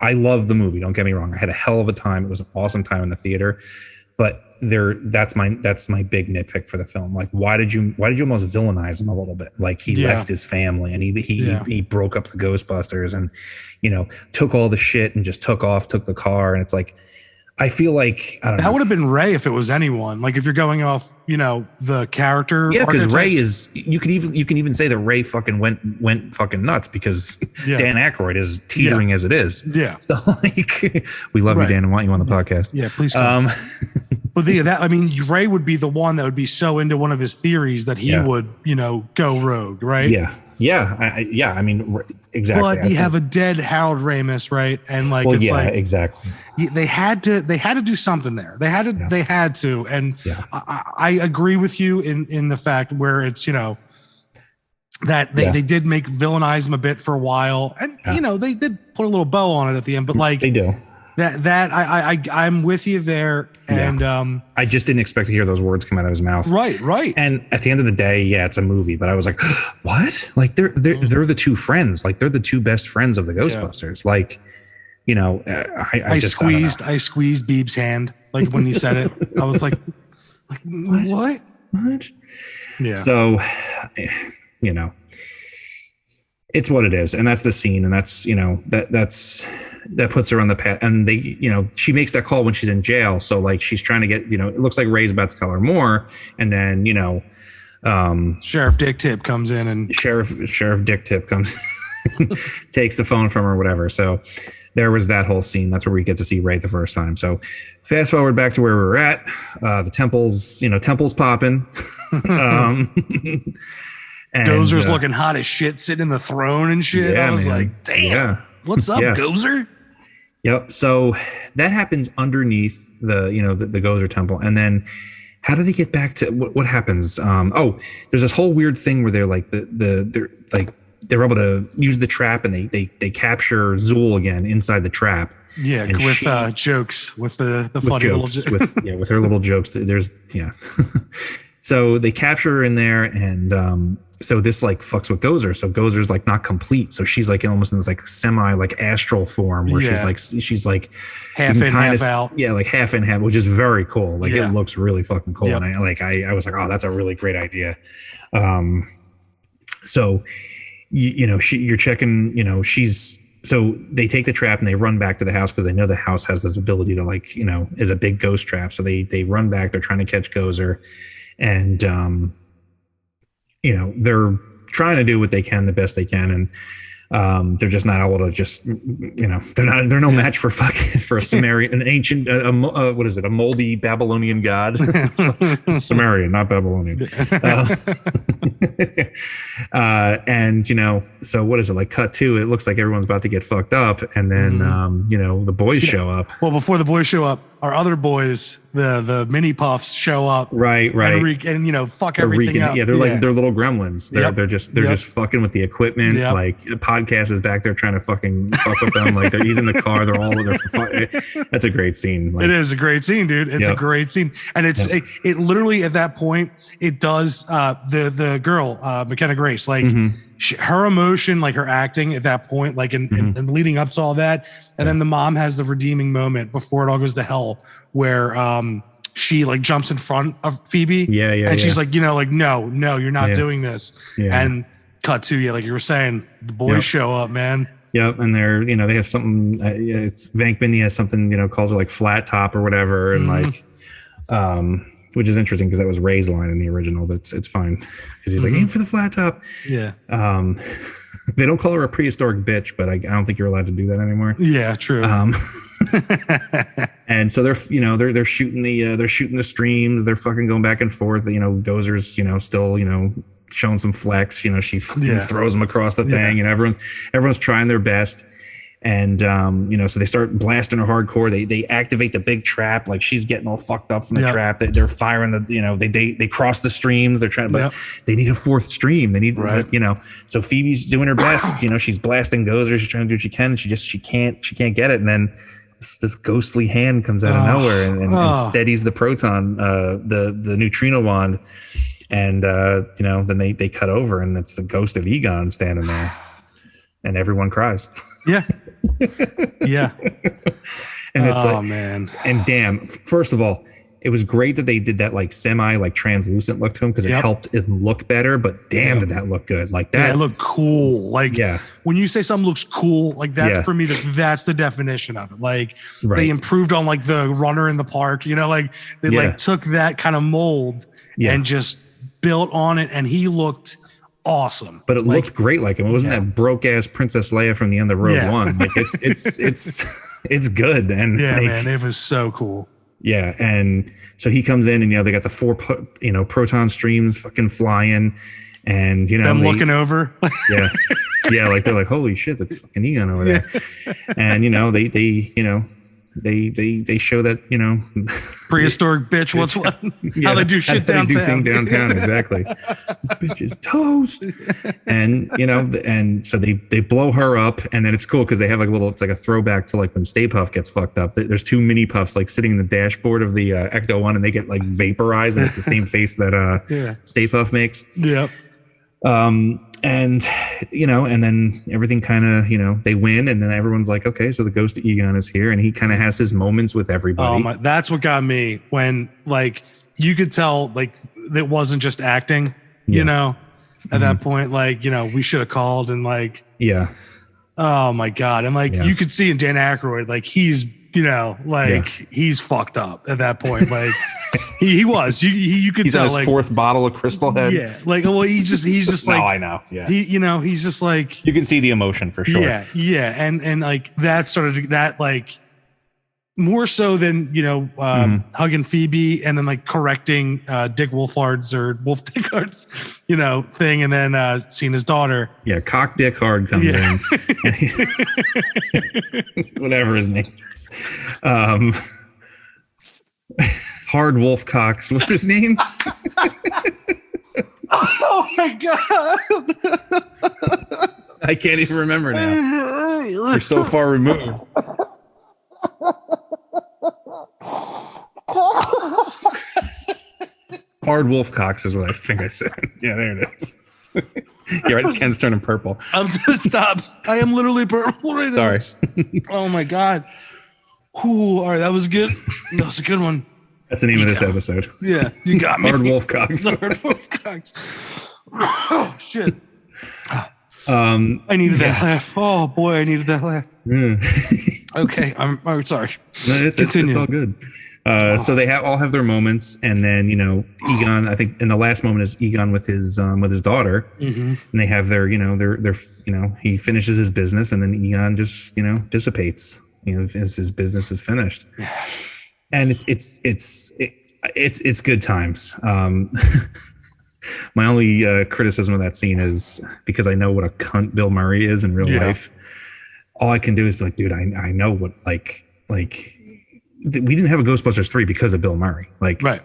I love the movie. Don't get me wrong. I had a hell of a time. It was an awesome time in the theater, but that's my big nitpick for the film. Like, why did you almost villainize him a little bit? Like he left his family and he broke up the Ghostbusters and, took all the shit and just took the car. And it's like, I feel like I don't know. That would have been Ray if it was anyone. Like if you're going off, the character. Yeah, because archetype. Ray is. You can even say that Ray fucking went fucking nuts because Dan Aykroyd is teetering as it is. Yeah. So like, we love you, Dan, and want you on the podcast. Yeah, please come. But Ray would be the one that would be so into one of his theories that he would, go rogue, right? Yeah. Yeah. I mean, exactly. But you have a dead Harold Ramis, right? And like, well, it's exactly. They had to do something there. They had to. And I agree with you in the fact where it's, that they did villainize him a bit for a while. And, they did put a little bow on it at the end, but like they do. I'm with you there. And I just didn't expect to hear those words come out of his mouth. Right. And at the end of the day, it's a movie, but I was like, what? Like they're the two friends. Like they're the two best friends of the Ghostbusters. Like, I squeezed Beeb's hand. Like when he said it, I was like what? Yeah. So, it's what it is. And that's the scene. And that's, that puts her on the path. And they, she makes that call when she's in jail. So like, she's trying to get, it looks like Ray's about to tell her more. And then, Sheriff Dick Tip comes in and Sheriff Dick Tip comes, takes the phone from her or whatever. So there was that whole scene. That's where we get to see Ray the first time. So fast forward back to where we were at, the temple's popping. And, Gozer's looking hot as shit, sitting in the throne and shit. Yeah, I was man. like, damn, what's up, Gozer? Yep. So that happens underneath the Gozer temple. And then how do they get back to what happens? There's this whole weird thing where they're like they're able to use the trap and they capture Zool again inside the trap. Yeah, and with jokes, with the funny jokes, little jokes. with her little jokes. So they capture her in there, and so this like fucks with Gozer. So Gozer's like not complete. So she's like almost in this like semi like astral form where she's like half in, half out. Yeah, like half in, half, which is very cool. Like it looks really fucking cool. Yep. And I was like, oh, that's a really great idea. So you're checking, so they take the trap and they run back to the house because they know the house has this ability to like, is a big ghost trap. So they run back, they're trying to catch Gozer, and they're trying to do what they can, the best they can. And they're just not able to just, they're no match for a Sumerian, an ancient, what is it? A moldy Babylonian god. It's Sumerian, not Babylonian. And, so what is it? Like cut to, it looks like everyone's about to get fucked up. And then, the boys show up. Well, before the boys show up, our other boys, the mini puffs show up. Right. And fuck everything up. Yeah, they're little gremlins. They're just fucking with the equipment. Yep. Like the podcast is back there trying to fucking fuck with them. Like he's in the car. They're all that's a great scene. Like, it is a great scene, dude. It's a great scene, and it literally at that point it does the girl McKenna Grace like. Her emotion, like her acting at that point, like in leading up to all that. And then the mom has the redeeming moment before it all goes to hell where she like jumps in front of Phoebe. And she's like, no, you're not doing this. And cut to, like you were saying, the boys show up, man. Yep. And they're, they have something, it's Vankman has something, calls her like flat top or whatever. And like, which is interesting because that was Ray's line in the original, but it's fine because he's like, aim for the flat top. Yeah. They don't call her a prehistoric bitch, but I don't think you're allowed to do that anymore. Yeah, true. And so they're shooting the streams. They're fucking going back and forth. Gozer's, still, showing some flex. She throws them across the thing, and everyone's trying their best. And, so they start blasting her hardcore. They activate the big trap. Like she's getting all fucked up from the trap. They're firing they cross the streams. They're trying, but they need a fourth stream. They need, so Phoebe's doing her best. She's blasting Gozer. She's trying to do what she can. And she can't get it. And then this ghostly hand comes out of nowhere and steadies the proton, the neutrino wand. And, then they cut over and it's the ghost of Egon standing there and everyone cries. Yeah. And it's man. And damn, first of all, it was great that they did that like semi like translucent look to him because it helped him look better. But damn, did that look good? Like that, it looked cool. Like when you say something looks cool, like that for me, that's the definition of it. Like they improved on like the runner in the park. You know, like they like took that kind of mold and just built on it, and he looked awesome. But it looked great. Like it wasn't that broke ass Princess Leia from the end of Rogue One. Like it's good. And man, it was so cool. Yeah, and so he comes in, and they got the 4 proton streams fucking flying, and them looking over. Like they're like, holy shit, that's fucking Egon over there. And they show that prehistoric bitch. What's what? How they do shit downtown. They do thing downtown, exactly. This bitch is toast. And and so they blow her up, and then it's cool because they have like it's like a throwback to like when Stay Puft gets fucked up. There's 2 mini puffs like sitting in the dashboard of the Ecto 1, and they get like vaporized, and it's the same face that Stay Puft makes. Yep. And and then everything kind of they win, and then everyone's like, okay, so the ghost of Egon is here, and he kind of has his moments with everybody. That's what got me, when like you could tell like it wasn't just acting, at that point, like we should have called, and like oh my god, and like you could see in Dan Aykroyd, like he's he's fucked up at that point. Like he was. You could tell. He's on his like 4th bottle of Crystal Head. Yeah. Like he's just like. No, I know. Yeah. He's just like. You can see the emotion for sure. Yeah. Yeah. And like that started that like more so than hugging Phoebe and then like correcting Dick Wolfhard's or Wolf Dickard's thing, and then seeing his daughter. Yeah, Cock Dick Hard comes in. Whatever his name is. Hard Wolf Cox. What's his name? Oh my god. I can't even remember now. We're so far removed. Hard Wolf Cox is what I think I said. Yeah, there it is. Yeah, right. Ken's turning purple. I'm just stop. I am literally purple right now. Sorry. Oh my god. Ooh, all right, that was good. That was a good one. That's the name of this episode. Yeah, you got me. Hard Wolf Cox. Hard Wolf Cox. Oh shit. I needed that laugh. Oh boy, I needed that laugh. Okay, I'm sorry. No, it's all good. So they all have their moments, and then Egon. I think in the last moment is Egon with his daughter, and they have their he finishes his business, and then Egon just dissipates. As his business is finished, and it's good times. My only criticism of that scene is because I know what a cunt Bill Murray is in real life. All I can do is be like, dude, I know what like we didn't have a Ghostbusters 3 because of Bill Murray. Like, right.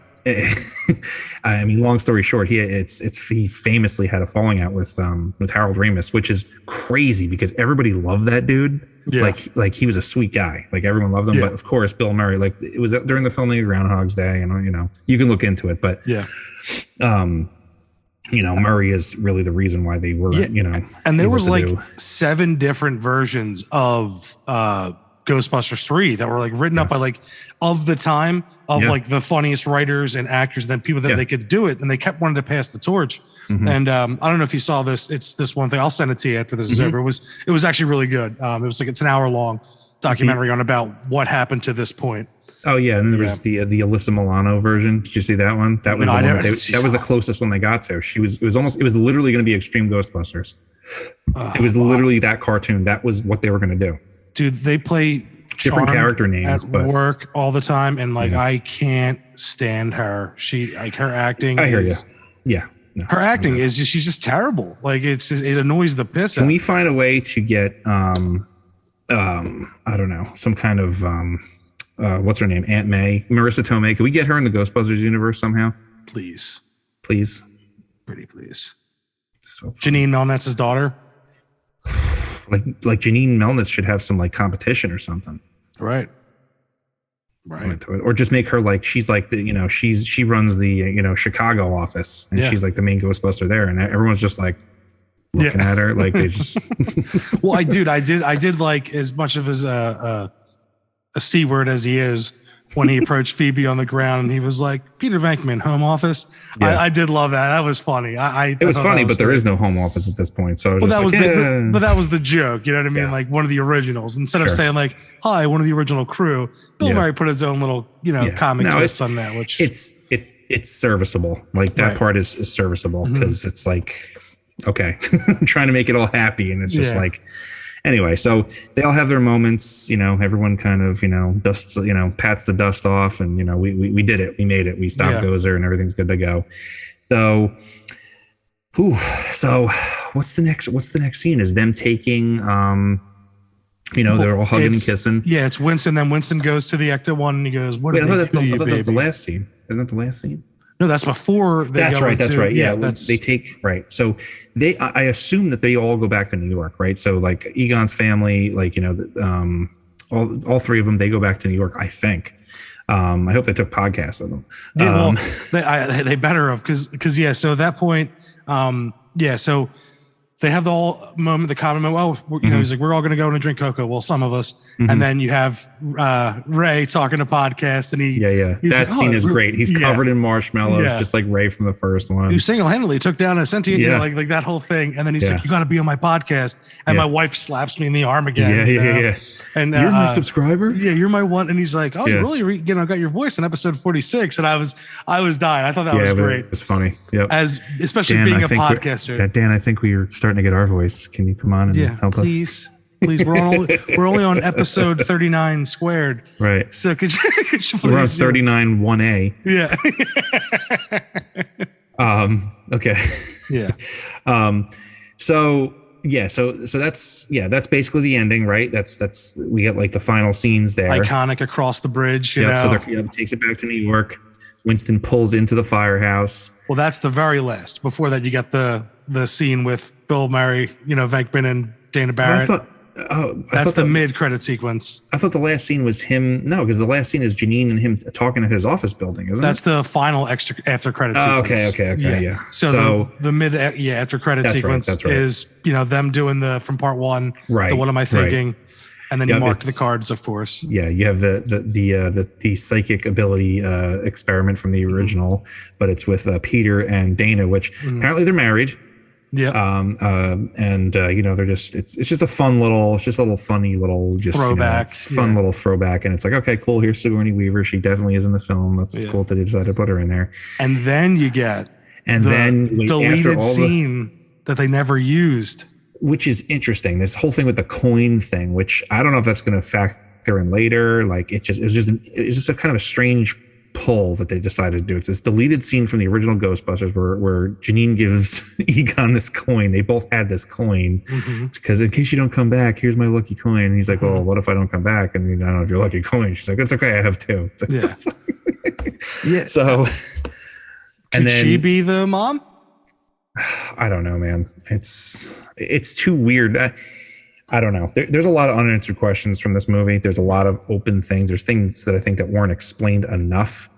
I mean, long story short, he famously had a falling out with Harold Ramis, which is crazy because everybody loved that dude. Yeah. Like he was a sweet guy. Like everyone loved him. Yeah. But of course, Bill Murray, like it was during the filming of Groundhog's Day, and you can look into it. But Murray is really the reason why they were, And there was like 7 different versions of Ghostbusters 3 that were like written up by like of the time of like the funniest writers and actors and then people that they could do it, and they kept wanting to pass the torch. And I don't know if you saw this. It's this one thing. I'll send it to you after this is over. It was actually really good. It's an hour long documentary on about what happened to this point. Oh yeah, and then there was the Alyssa Milano version. Did you see that one? That was that was the closest one they got to. It was literally going to be Extreme Ghostbusters. It was literally that cartoon. That was what they were going to do. Dude, they play different character names at work all the time, and like I can't stand her. Her acting. I hear you. Yeah. No, her acting is she's just terrible. Like it annoys the piss out. Can we find a way to get I don't know, some kind of what's her name? Aunt May, Marissa Tomei. Can we get her in the Ghostbusters universe somehow? Please. Pretty please. So Janine Melnitz's daughter. Like Janine Melnitz should have some like competition or something. Right. Or just make her like she's like the she runs the Chicago office, and she's like the main Ghostbuster there, and everyone's just like looking at her like they just. Well, I did like, as much of as a C word as he is, when he approached Phoebe on the ground and he was like, Peter Venkman, home office. Yeah. I did love that. That was funny. It was funny, but there is no home office at this point. So but that was the joke. You know what I mean? Yeah. Like one of the originals. Instead of saying like, hi, one of the original crew, Bill Murray put his own little, comic twist on that, which it's serviceable. Like that part is serviceable because it's like, okay, I'm trying to make it all happy. And it's just like, anyway, so they all have their moments, everyone kind of, dusts, pats the dust off and, we did it. We made it. We stopped Gozer and everything's good to go. So, so what's the next scene is them taking, they're all hugging and kissing. Yeah. It's Winston. Then Winston goes to the Ecto one and he goes, what? Wait, I thought that's the last scene. Isn't that the last scene? No, that's before they That's go right. That's right. Yeah. They take, right. So I assume that they all go back to New York, right? So like Egon's family, like, all three of them, they go back to New York, I think. I hope they took podcasts of them. Yeah, well, they better have because so at that point, so they have the whole moment, the common moment. Oh, he's like, we're all going to go and drink cocoa. Well, some of us, and then you have Ray talking to podcast, and he's that like, scene is great. He's covered in marshmallows, just like Ray from the first one. Who single-handedly took down a sentient, like that whole thing. And then he's like, you got to be on my podcast. And my wife slaps me in the arm again. Yeah. And you're my subscriber. Yeah, you're my one. And he's like, oh, you really, got your voice in episode 46. And I was dying. I thought that was great. It was funny. Yep. Especially Dan, being a podcaster. Dan, I think we are starting to get our voice. Can you come on and help us? Please, we're only on episode 39 squared. Right. So could you please? We're on 39 1A. Yeah. Okay. Yeah. So that's basically the ending, right? That's we get like the final scenes there. Iconic across the bridge. So takes it back to New York. Winston pulls into the firehouse. Well, that's the very last. Before that, you got the scene with Bill Murray, Venkman and Dana Barrett. That's the mid-credit sequence. I thought the last scene was him. No, because the last scene is Janine and him talking at his office building, isn't it? That's the final after credit sequence. Okay, yeah. So the mid after credit sequence is them doing the from part one. Right. The what am I thinking? Right. And then you mark the cards, of course. Yeah, you have the psychic ability experiment from the original, but it's with Peter and Dana, which apparently they're married. Yeah. They're just it's just a fun little, funny little throwback, little throwback, and it's like, okay, cool. Here's Sigourney Weaver. She definitely is in the film. That's cool that they decided to put her in there. And then you get the deleted scene that they never used, which is interesting. This whole thing with the coin thing, which I don't know if that's going to factor in later. Like it was just a kind of a strange pull that they decided to do. It's this deleted scene from the original Ghostbusters where Janine gives Egon this coin. They both had this coin because in case you don't come back, here's my lucky coin. And he's like, well, what if I don't come back? And I don't know if your lucky coin. She's like, it's okay, I have two. Like, So, could she be the mom? I don't know, man. It's too weird. I don't know. There's a lot of unanswered questions from this movie. There's a lot of open things. There's things that I think that weren't explained enough.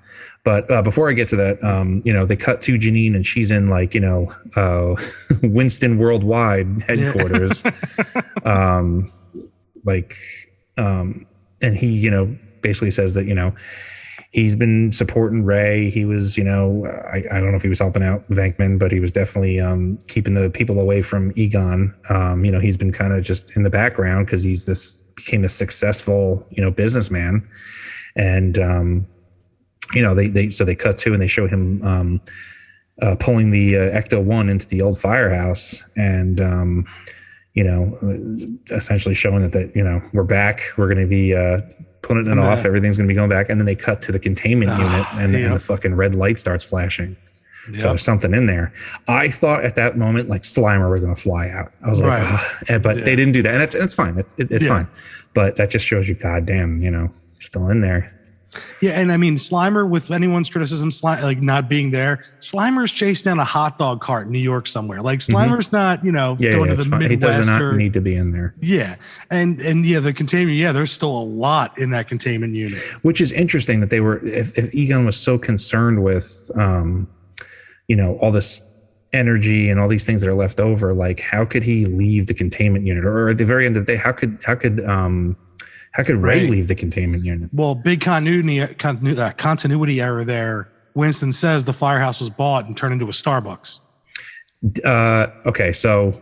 But before I get to that, they cut to Janine and she's in like, Winston Worldwide headquarters. And he, basically says that, he's been supporting Ray. He was, I don't know if he was helping out Venkman, but he was definitely keeping the people away from Egon. He's been kind of just in the background because became a successful, businessman. And, they cut to and they show him pulling the Ecto 1 into the old firehouse and, essentially showing that, we're back. We're going to be putting it off. Everything's going to be going back. And then they cut to the containment unit and the fucking red light starts flashing. Yep. So there's something in there. I thought at that moment, like Slimer was going to fly out. I was like, but they didn't do that. And it's fine. It's fine. But that just shows you, goddamn, still in there. Yeah, and I mean, Slimer, with anyone's criticism, like not being there, Slimer's chasing down a hot dog cart in New York somewhere. Like Slimer's not, going to the Midwest. He does not need to be in there. Yeah, and the containment. There's still a lot in that containment unit. Which is interesting that they were. If Egon was so concerned with, all this energy and all these things that are left over, like how could he leave the containment unit? Or at the very end of the day, how could How could Ray Right. leave the containment unit? Well, big continuity error there. Winston says the firehouse was bought and turned into a Starbucks. Okay, so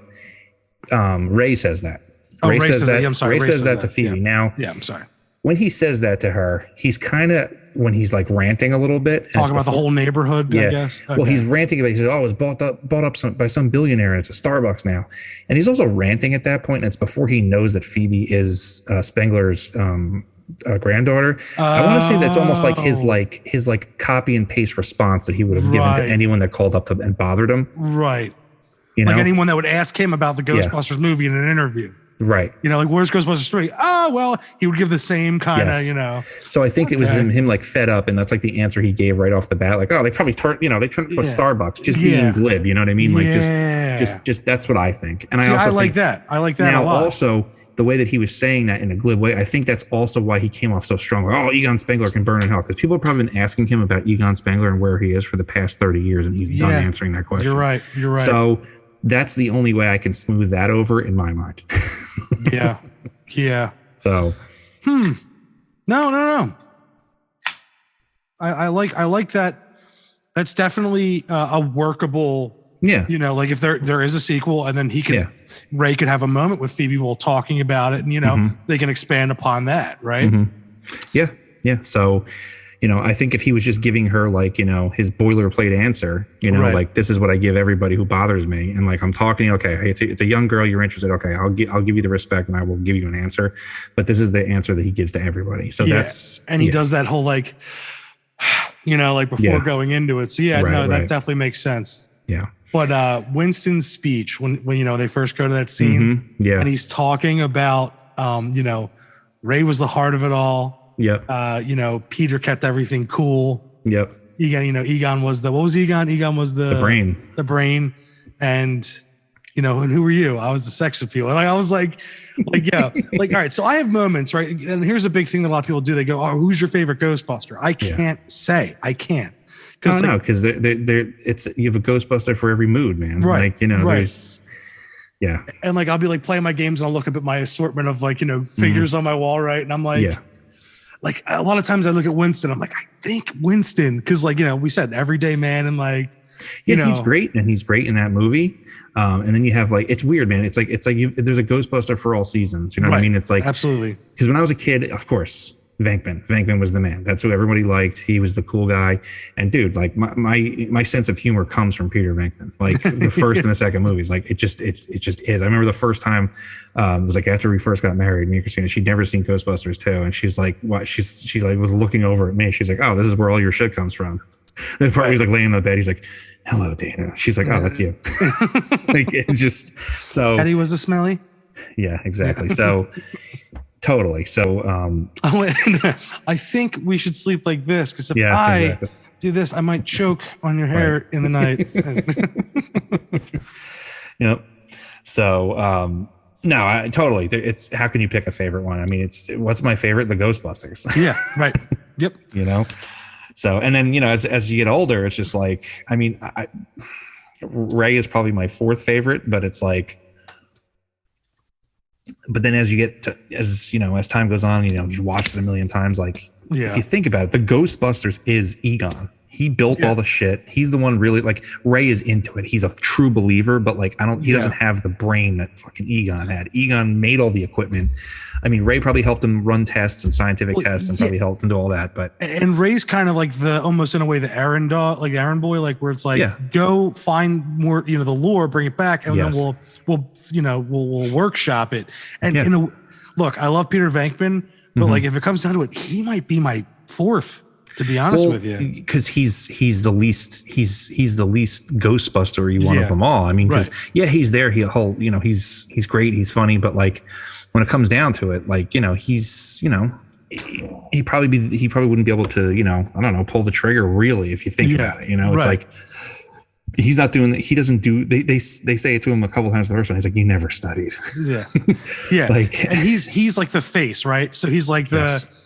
Ray says that. Oh, Ray says that. Yeah, I'm sorry. Ray says that to Phoebe. Yeah. Now, Yeah, I'm sorry. when he says that to her, he's kind of, when he's like ranting a little bit. Talking about the whole neighborhood, I guess. Okay. Well, he's ranting about, he says, oh, it was bought up by some billionaire and it's a Starbucks now. And he's also ranting at that point, and it's before he knows that Phoebe is Spengler's granddaughter. I want to say that's almost like his copy and paste response that he would have given to anyone that called up to and bothered him. Right. You know? Like anyone that would ask him about the Ghostbusters movie in an interview. Right. You know, like, where's Ghostbusters 3? Oh, well, he would give the same kind of, you know. So I think it was him like fed up, and that's like the answer he gave right off the bat. Like, oh, they probably turned it to a Starbucks, just being glib. You know what I mean? Like, just that's what I think. And I like that. I like that a lot. Now, also, the way that he was saying that in a glib way, I think that's also why he came off so strong. Like, oh, Egon Spengler can burn in hell. Because people have probably been asking him about Egon Spengler and where he is for the past 30 years, and he's done answering that question. You're right. So that's the only way I can smooth that over in my mind. Yeah. So. No. I like that. That's definitely a workable. Yeah. You know, like if there is a sequel, and then Ray could have a moment with Phoebe while talking about it, and you know they can expand upon that, right? Yeah. So, you know, I think if he was just giving her like, you know, his boilerplate answer, you know, like, this is what I give everybody who bothers me, and like I'm talking, okay, hey, it's a young girl, you're interested, okay, I'll give you the respect and I will give you an answer, but this is the answer that he gives to everybody. So he does that whole like, you know, like before going into it. So that definitely makes sense. Yeah. But Winston's speech when you know they first go to that scene, and he's talking about you know, Ray was the heart of it all. Yep. You know, Peter kept everything cool. Yep. Egon was what was Egon? Egon was the brain. The brain. And you know, and who were you? I was the sex appeal. And I was like, yeah, like, all right. So I have moments, right? And here's a big thing that a lot of people do. They go, oh, who's your favorite Ghostbuster? I can't say. I can't. Because you have a Ghostbuster for every mood, man. Right. Like, you know, there's. Yeah. And like, I'll be like playing my games and I'll look up at my assortment of like, you know, figures on my wall. Right. And I'm like, like a lot of times I look at Winston, I'm like, I think Winston, because like, you know, we said everyday man, and like, you know, he's great, and he's great in that movie. And then you have like, it's weird, man. It's like there's a Ghostbuster for all seasons. You know what I mean? It's like, absolutely. Because when I was a kid, of course, Venkman was the man. That's who everybody liked. He was the cool guy. And dude, like my sense of humor comes from Peter Venkman. Like the first and the second movies, like it just is. I remember the first time, it was like after we first got married, me and Christina, she'd never seen Ghostbusters 2. And she's like, what? She's like, was looking over at me. She's like, oh, this is where all your shit comes from. And the part he's like laying in the bed. He's like, hello, Dana. She's like, oh, that's you. Like, it's just so. Eddie was a smelly. Yeah, exactly. So. Totally. So, I think we should sleep like this, because if I do this, I might choke on your hair in the night. Yep. So, no, totally. It's how can you pick a favorite one? I mean, what's my favorite? The Ghostbusters. Yeah. Right. Yep. You know. So, and then, you know, as you get older, it's just like, I mean, Ray is probably my fourth favorite, but it's like. But then as you get to, as you know, as time goes on, you know, you watch it a million times. Like, if you think about it, the Ghostbusters is Egon. He built all the shit. He's the one really, like, Ray is into it. He's a true believer, but like, he doesn't have the brain that fucking Egon had. Egon made all the equipment. I mean, Ray probably helped him run tests and scientific tests and probably helped him do all that. But and Ray's kind of like almost in a way the errand dog, like errand boy, like where it's like, go find more, you know, the lore, bring it back, and then we'll workshop it. And look, I love Peter Venkman, but like if it comes down to it, he might be my fourth, to be honest with you, because he's the least Ghostbuster-y one of them all. I mean, because he's there. He's great. He's funny, but like when it comes down to it, like, you know, he's, you know, he probably wouldn't be able to, you know, I don't know, pull the trigger really if you think about it. You know, it's like. He's not doing. He doesn't do. They say it to him a couple times the first one. He's like, "You never studied." Yeah. Like, and he's like the face, right? So he's like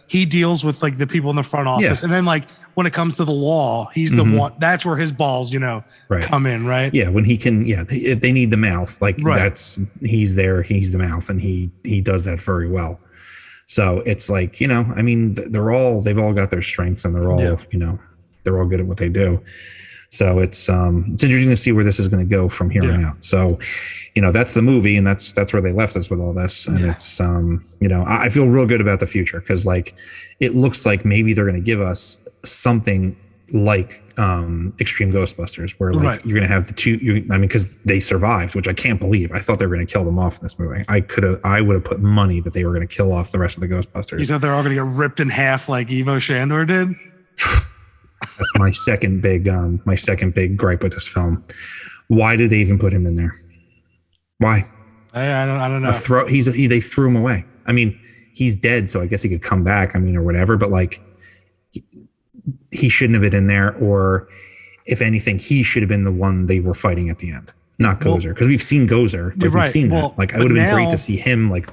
he deals with like the people in the front office, and then like when it comes to the law, he's the one. That's where his balls, you know, come in, right? Yeah, when he can. Yeah, if they need the mouth, like he's there. He's the mouth, and he does that very well. So it's like, I mean, they've all got their strengths, and they're all, they're all good at what they do. So it's interesting to see where this is going to go from here on out. So, that's the movie, and that's where they left us with all this. And it's, I feel real good about the future, because like, it looks like maybe they're going to give us something like Extreme Ghostbusters, where like you're going to have the two. Because they survived, which I can't believe. I thought they were going to kill them off in this movie. I would have put money that they were going to kill off the rest of the Ghostbusters. You thought they're all going to get ripped in half like Evo Shandor did? That's my second big gripe with this film. Why did they even put him in there? Why? I don't know. They threw him away. I mean, he's dead, so I guess he could come back. I mean, or whatever. But like, he shouldn't have been in there. Or if anything, he should have been the one they were fighting at the end, not Gozer, because we've seen Gozer. Like, we've seen that. Like, it would have been great to see him. Like,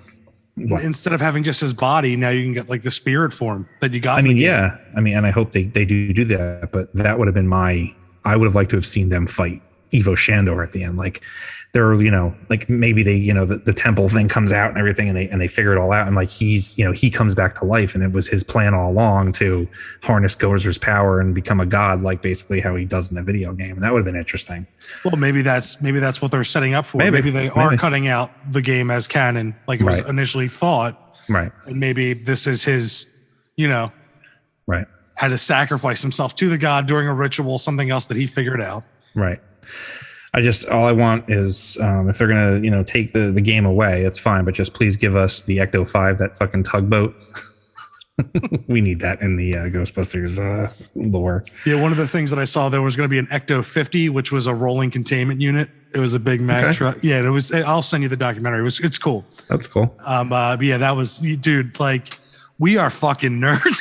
instead of having just his body, now you can get like the spirit form that you got. I mean, and I hope they do that. But that would have been I would have liked to have seen them fight Evo Shandor at the end. Like, they're, like maybe they, the temple thing comes out and everything, and they figure it all out, and like he comes back to life, and it was his plan all along to harness Gozer's power and become a god, like basically how he does in the video game. And that would have been interesting. Well, maybe that's what they're setting up for. Maybe they are cutting out the game as canon, like it was initially thought. Right. And maybe this is his, had to sacrifice himself to the god during a ritual, something else that he figured out. Right. All I want is, if they're going to, take the game away, it's fine, but just please give us the Ecto 5, that fucking tugboat. We need that in the Ghostbusters lore. Yeah, one of the things that I saw, there was going to be an Ecto 50, which was a rolling containment unit. It was a big Mack truck. Yeah, it was. I'll send you the documentary. It's cool. That's cool. That was, dude, like, we are fucking nerds.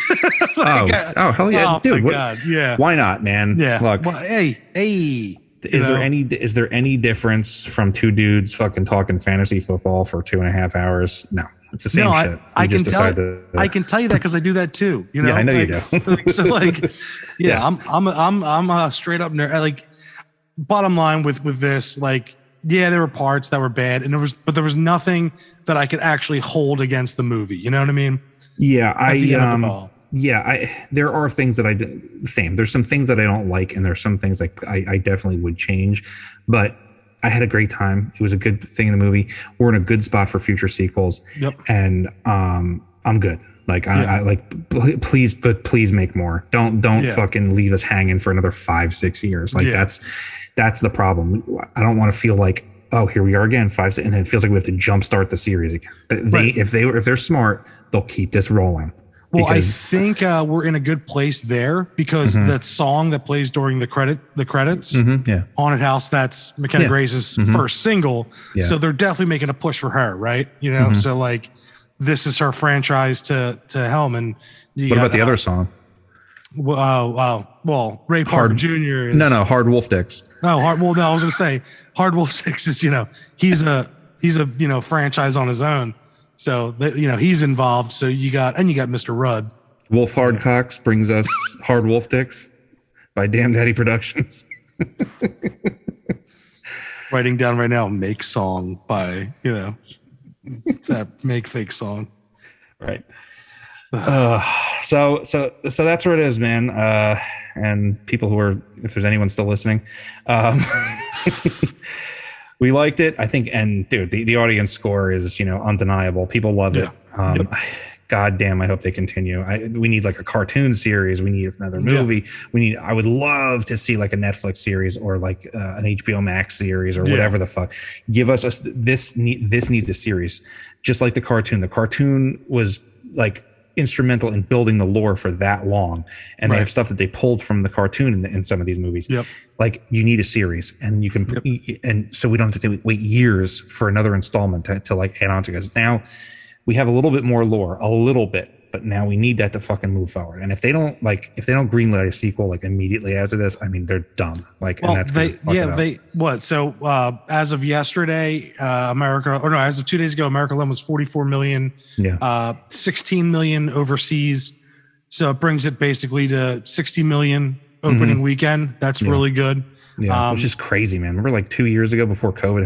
Hell yeah, oh, dude. My God, yeah. Why not, man? Yeah. Look. Well, hey. Is there any difference from two dudes fucking talking fantasy football for 2.5 hours? No, it's the same shit. I can tell you that because I do that too. Yeah, I know you do. So like, I'm a straight up nerd. Like, bottom line with this, like, there were parts that were bad, and there was nothing that I could actually hold against the movie. You know what I mean? Yeah, there are things that there's some things that I don't like, and there's some things like I definitely would change, but I had a great time. It was a good thing in the movie. We're in a good spot for future sequels. Yep. And I'm good. Like, I like, please make more. Don't fucking leave us hanging for another 5-6 years. Like, that's the problem. I don't want to feel like, oh, here we are again, 5, and it feels like we have to jumpstart the series again. If they're smart, they'll keep this rolling. Well, I think we're in a good place there, because that song that plays during the credits, Haunted House, that's McKenna Grace's first single. Yeah. So they're definitely making a push for her, right? So like, this is her franchise to helm. And what about the other song? Well, Ray Parker Jr. is no Hard Wolf Dicks. No, I was gonna say Hard Wolf Dicks is he's a franchise on his own. So, he's involved. So you got Mr. Rudd. Wolf Hardcocks brings us Hard Wolf Dicks by Damn Daddy Productions. Writing down right now, make song by, that make fake song. Right. So that's where it is, man. And people who are, if there's anyone still listening, we liked it, I think, and dude, the audience score is, undeniable. People love it. God damn, I hope they continue. We need like a cartoon series. We need another movie. I would love to see like a Netflix series or like an HBO Max series or whatever the fuck. Give us this needs a series, just like the cartoon. The cartoon was like instrumental in building the lore for that long, and they have stuff that they pulled from the cartoon in some of these movies. Like, you need a series, and you can and so we don't have to wait years for another installment to like add on to this. Now we have a little bit more lore, a little bit, but now we need that to fucking move forward. And if they don't greenlight a sequel like immediately after this, I mean, they're dumb. Like, and that's so as of yesterday, as of 2 days ago, America Alone was 44 million, 16 million overseas. So it brings it basically to 60 million opening weekend. That's really good. Yeah, which is crazy, man. Remember like 2 years ago before COVID,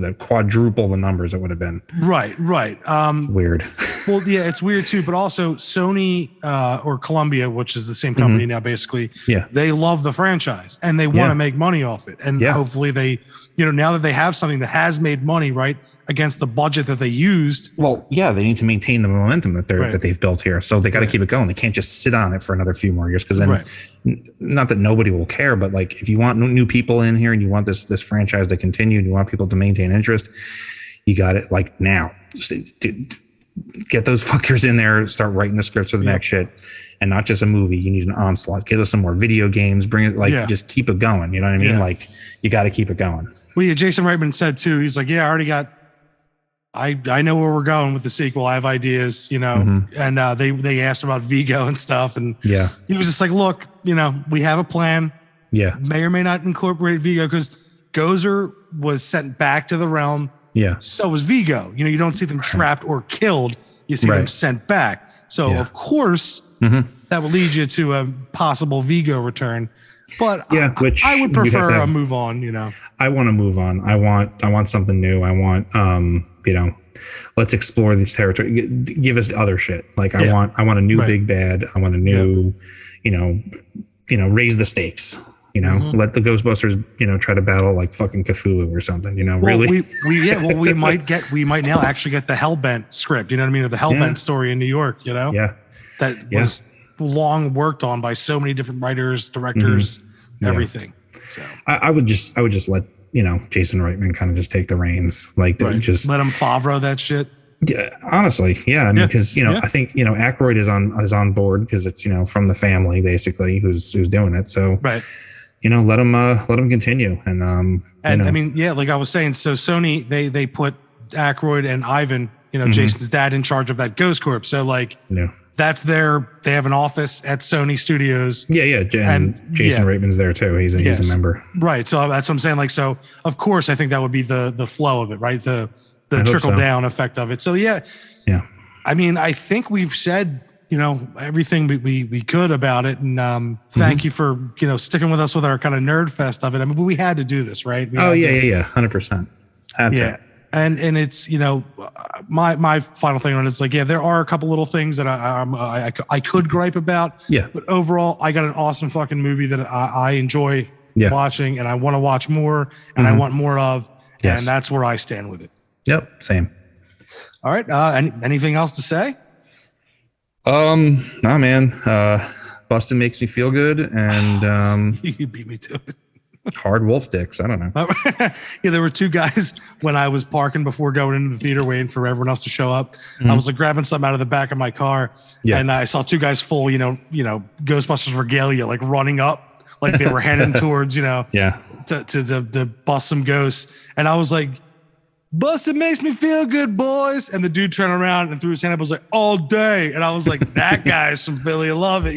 that quadruple the numbers it would have been. Right. It's weird. Well, yeah, it's weird too. But also Sony or Columbia, which is the same company now, basically. Yeah. They love the franchise and they want to make money off it. And hopefully they, now that they have something that has made money, right, against the budget that they used. Well, yeah, they need to maintain the momentum that they've built here. So they got to keep it going. They can't just sit on it for another few more years, because then, not that nobody will care, but like if you want new people in here and you want this franchise to continue and you want people to maintain interest, you got it like now. Just get those fuckers in there, start writing the scripts for the next shit, and not just a movie. You need an onslaught. Get us some more video games. Bring it, just keep it going. You know what I mean? Yeah. Like you got to keep it going. Well, yeah, Jason Reitman said too. He's like, I already got. I know where we're going with the sequel. I have ideas, and they asked about Vigo and stuff, and he was just like, look, we have a plan. Yeah, may or may not incorporate Vigo, because Gozer was sent back to the realm. Yeah, so was Vigo. You don't see them trapped or killed. You see them sent back. So of course that will lead you to a possible Vigo return. But which I would prefer a move on. I want to move on. I want something new. I want let's explore this territory. Give us other shit. Like I want a new big bad. I want a new, raise the stakes. Let the Ghostbusters, try to battle like fucking Cthulhu or something. Really. We might now actually get the Hellbent script. You know what I mean? Or the Hellbent story in New York. That was long worked on by so many different writers, directors, everything. So I would just let Jason Reitman kind of just take the reins, like just let him Favreau that shit. Yeah, honestly, I mean, because I think Aykroyd is on board, because it's from the family basically who's doing it. So let him continue, and I mean, like I was saying, so Sony they put Aykroyd and Ivan, Jason's dad, in charge of that Ghost Corp. So like that's they have an office at Sony Studios. And Jason Reitman's there too. He's a member. Right. So that's what I'm saying. Like, so of course I think that would be the flow of it, right? The trickle down effect of it. So I mean, I think we've said, everything we could about it. And thank you for, sticking with us with our kind of nerd fest of it. I mean, we had to do this, right? 100%. And it's, my final thing on it is like, there are a couple little things that I could gripe about. Yeah. But overall, I got an awesome fucking movie that I enjoy watching, and I want to watch more, and I want more of. Yes. And that's where I stand with it. Yep. Same. All right. Anything else to say? Nah, man. Bustin' makes me feel good, and you beat me to it. Hard wolf dicks. I don't know. There were two guys when I was parking before going into the theater, waiting for everyone else to show up. I was like grabbing something out of the back of my car, and I saw two guys full, Ghostbusters regalia, like running up, like they were heading towards, to bust some ghosts, and I was like, Bustin' makes me feel good, boys. And the dude turned around and threw his hand up. I was like, all day. And I was like, that guy's from Philly. I love it.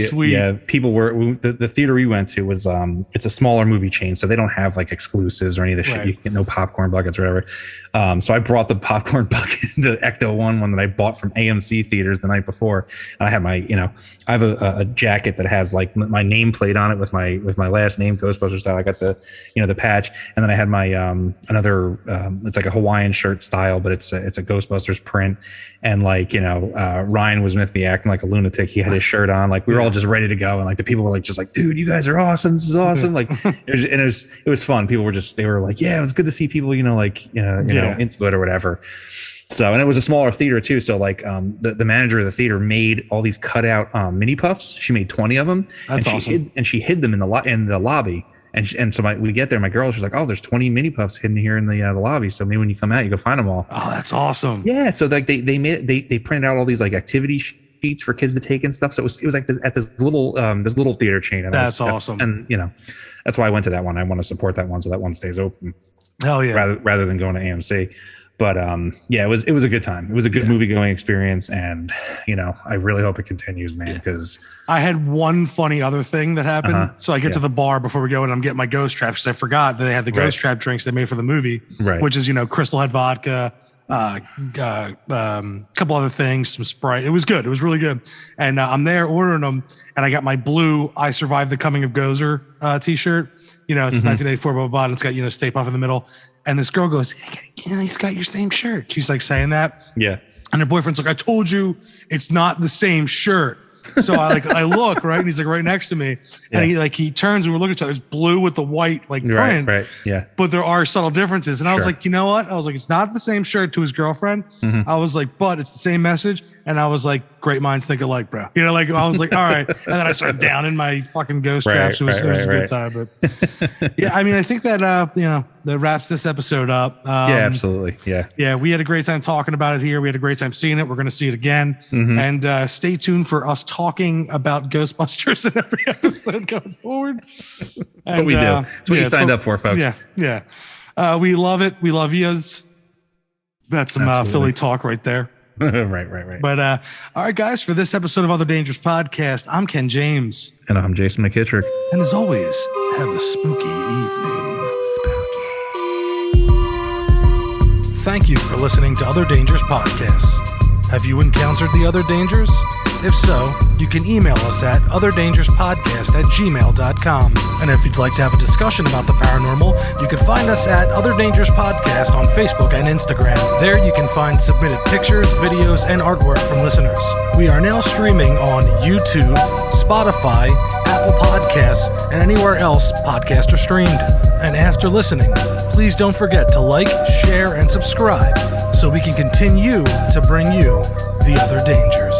Sweet. People were, the theater we went to was, it's a smaller movie chain. So they don't have like exclusives or any of the shit. You get no popcorn buckets or whatever. So I brought the popcorn bucket, the Ecto one that I bought from AMC theaters the night before. And I have my, I have a jacket that has like my nameplate on it with my last name, Ghostbusters style. I got the patch. And then I had my, another it's like a Hawaiian shirt style, but it's a Ghostbusters print, and like Ryan was with me acting like a lunatic. He had his shirt on, like we were all just ready to go, and like the people were like just like, dude, you guys are awesome, this is awesome. Like it was fun. People were they were like, yeah, it was good to see people into it or whatever. So, and it was a smaller theater too. So like the manager of the theater made all these cutout mini puffs. She made 20 of them. That's awesome. She hid them in the lobby. And so we get there, my girl, she's like, oh, there's 20 mini puffs hidden here in the lobby. So maybe when you come out, you go find them all. Oh, that's awesome. Yeah. So like they printed out all these like activity sheets for kids to take and stuff. So it was like this little theater chain. And that's awesome. And that's why I went to that one. I want to support that one, so that one stays open. Hell yeah. Rather than going to AMC. But it was a good time. It was a good movie going experience, and I really hope it continues, man. Because I had one funny other thing that happened. So I get to the bar before we go, and I'm getting my ghost traps because I forgot that they had the ghost trap drinks they made for the movie, which is Crystal Head vodka, couple other things, some Sprite. It was good. It was really good. And I'm there ordering them, and I got my blue "I Survived the Coming of Gozer" t-shirt. You know, it's 1984, blah, blah, blah, and it's got, you know, Stay Puft in the middle. And this girl goes, hey, he's got your same shirt. She's like saying that. Yeah. And her boyfriend's like, I told you it's not the same shirt. So I look, right, and he's like right next to me, and he turns and we're looking at each other. It's blue with the white like print, right, yeah. But there are subtle differences, and I was like, you know what? I was like, it's not the same shirt to his girlfriend. I was like, but it's the same message, and I was like, great minds think alike, bro. You know, like I was like, all right, and then I started downing my fucking ghost traps. It was a good time, but yeah, I mean, I think that you know, that wraps this episode up. Yeah, absolutely, yeah. We had a great time talking about it here. We had a great time seeing it. We're going to see it again, and stay tuned for us talking about Ghostbusters in every episode going forward. And, what we do. It's what you signed up for, folks. Yeah. We love it. We love yous. That's some Philly talk right there. Right. But all right, guys, for this episode of Other Dangerous Podcast, I'm Ken James. And I'm Jason McKittrick. And as always, have a spooky evening. Thank you for listening to Other Dangerous Podcasts. Have you encountered the other dangers? If so, you can email us at otherdangerouspodcast@gmail.com. And if you'd like to have a discussion about the paranormal, you can find us at Other Dangerous Podcast on Facebook and Instagram. There you can find submitted pictures, videos, and artwork from listeners. We are now streaming on YouTube, Spotify, Apple Podcasts, and anywhere else podcasts are streamed. And after listening, please don't forget to like, share, and subscribe so we can continue to bring you the other dangers.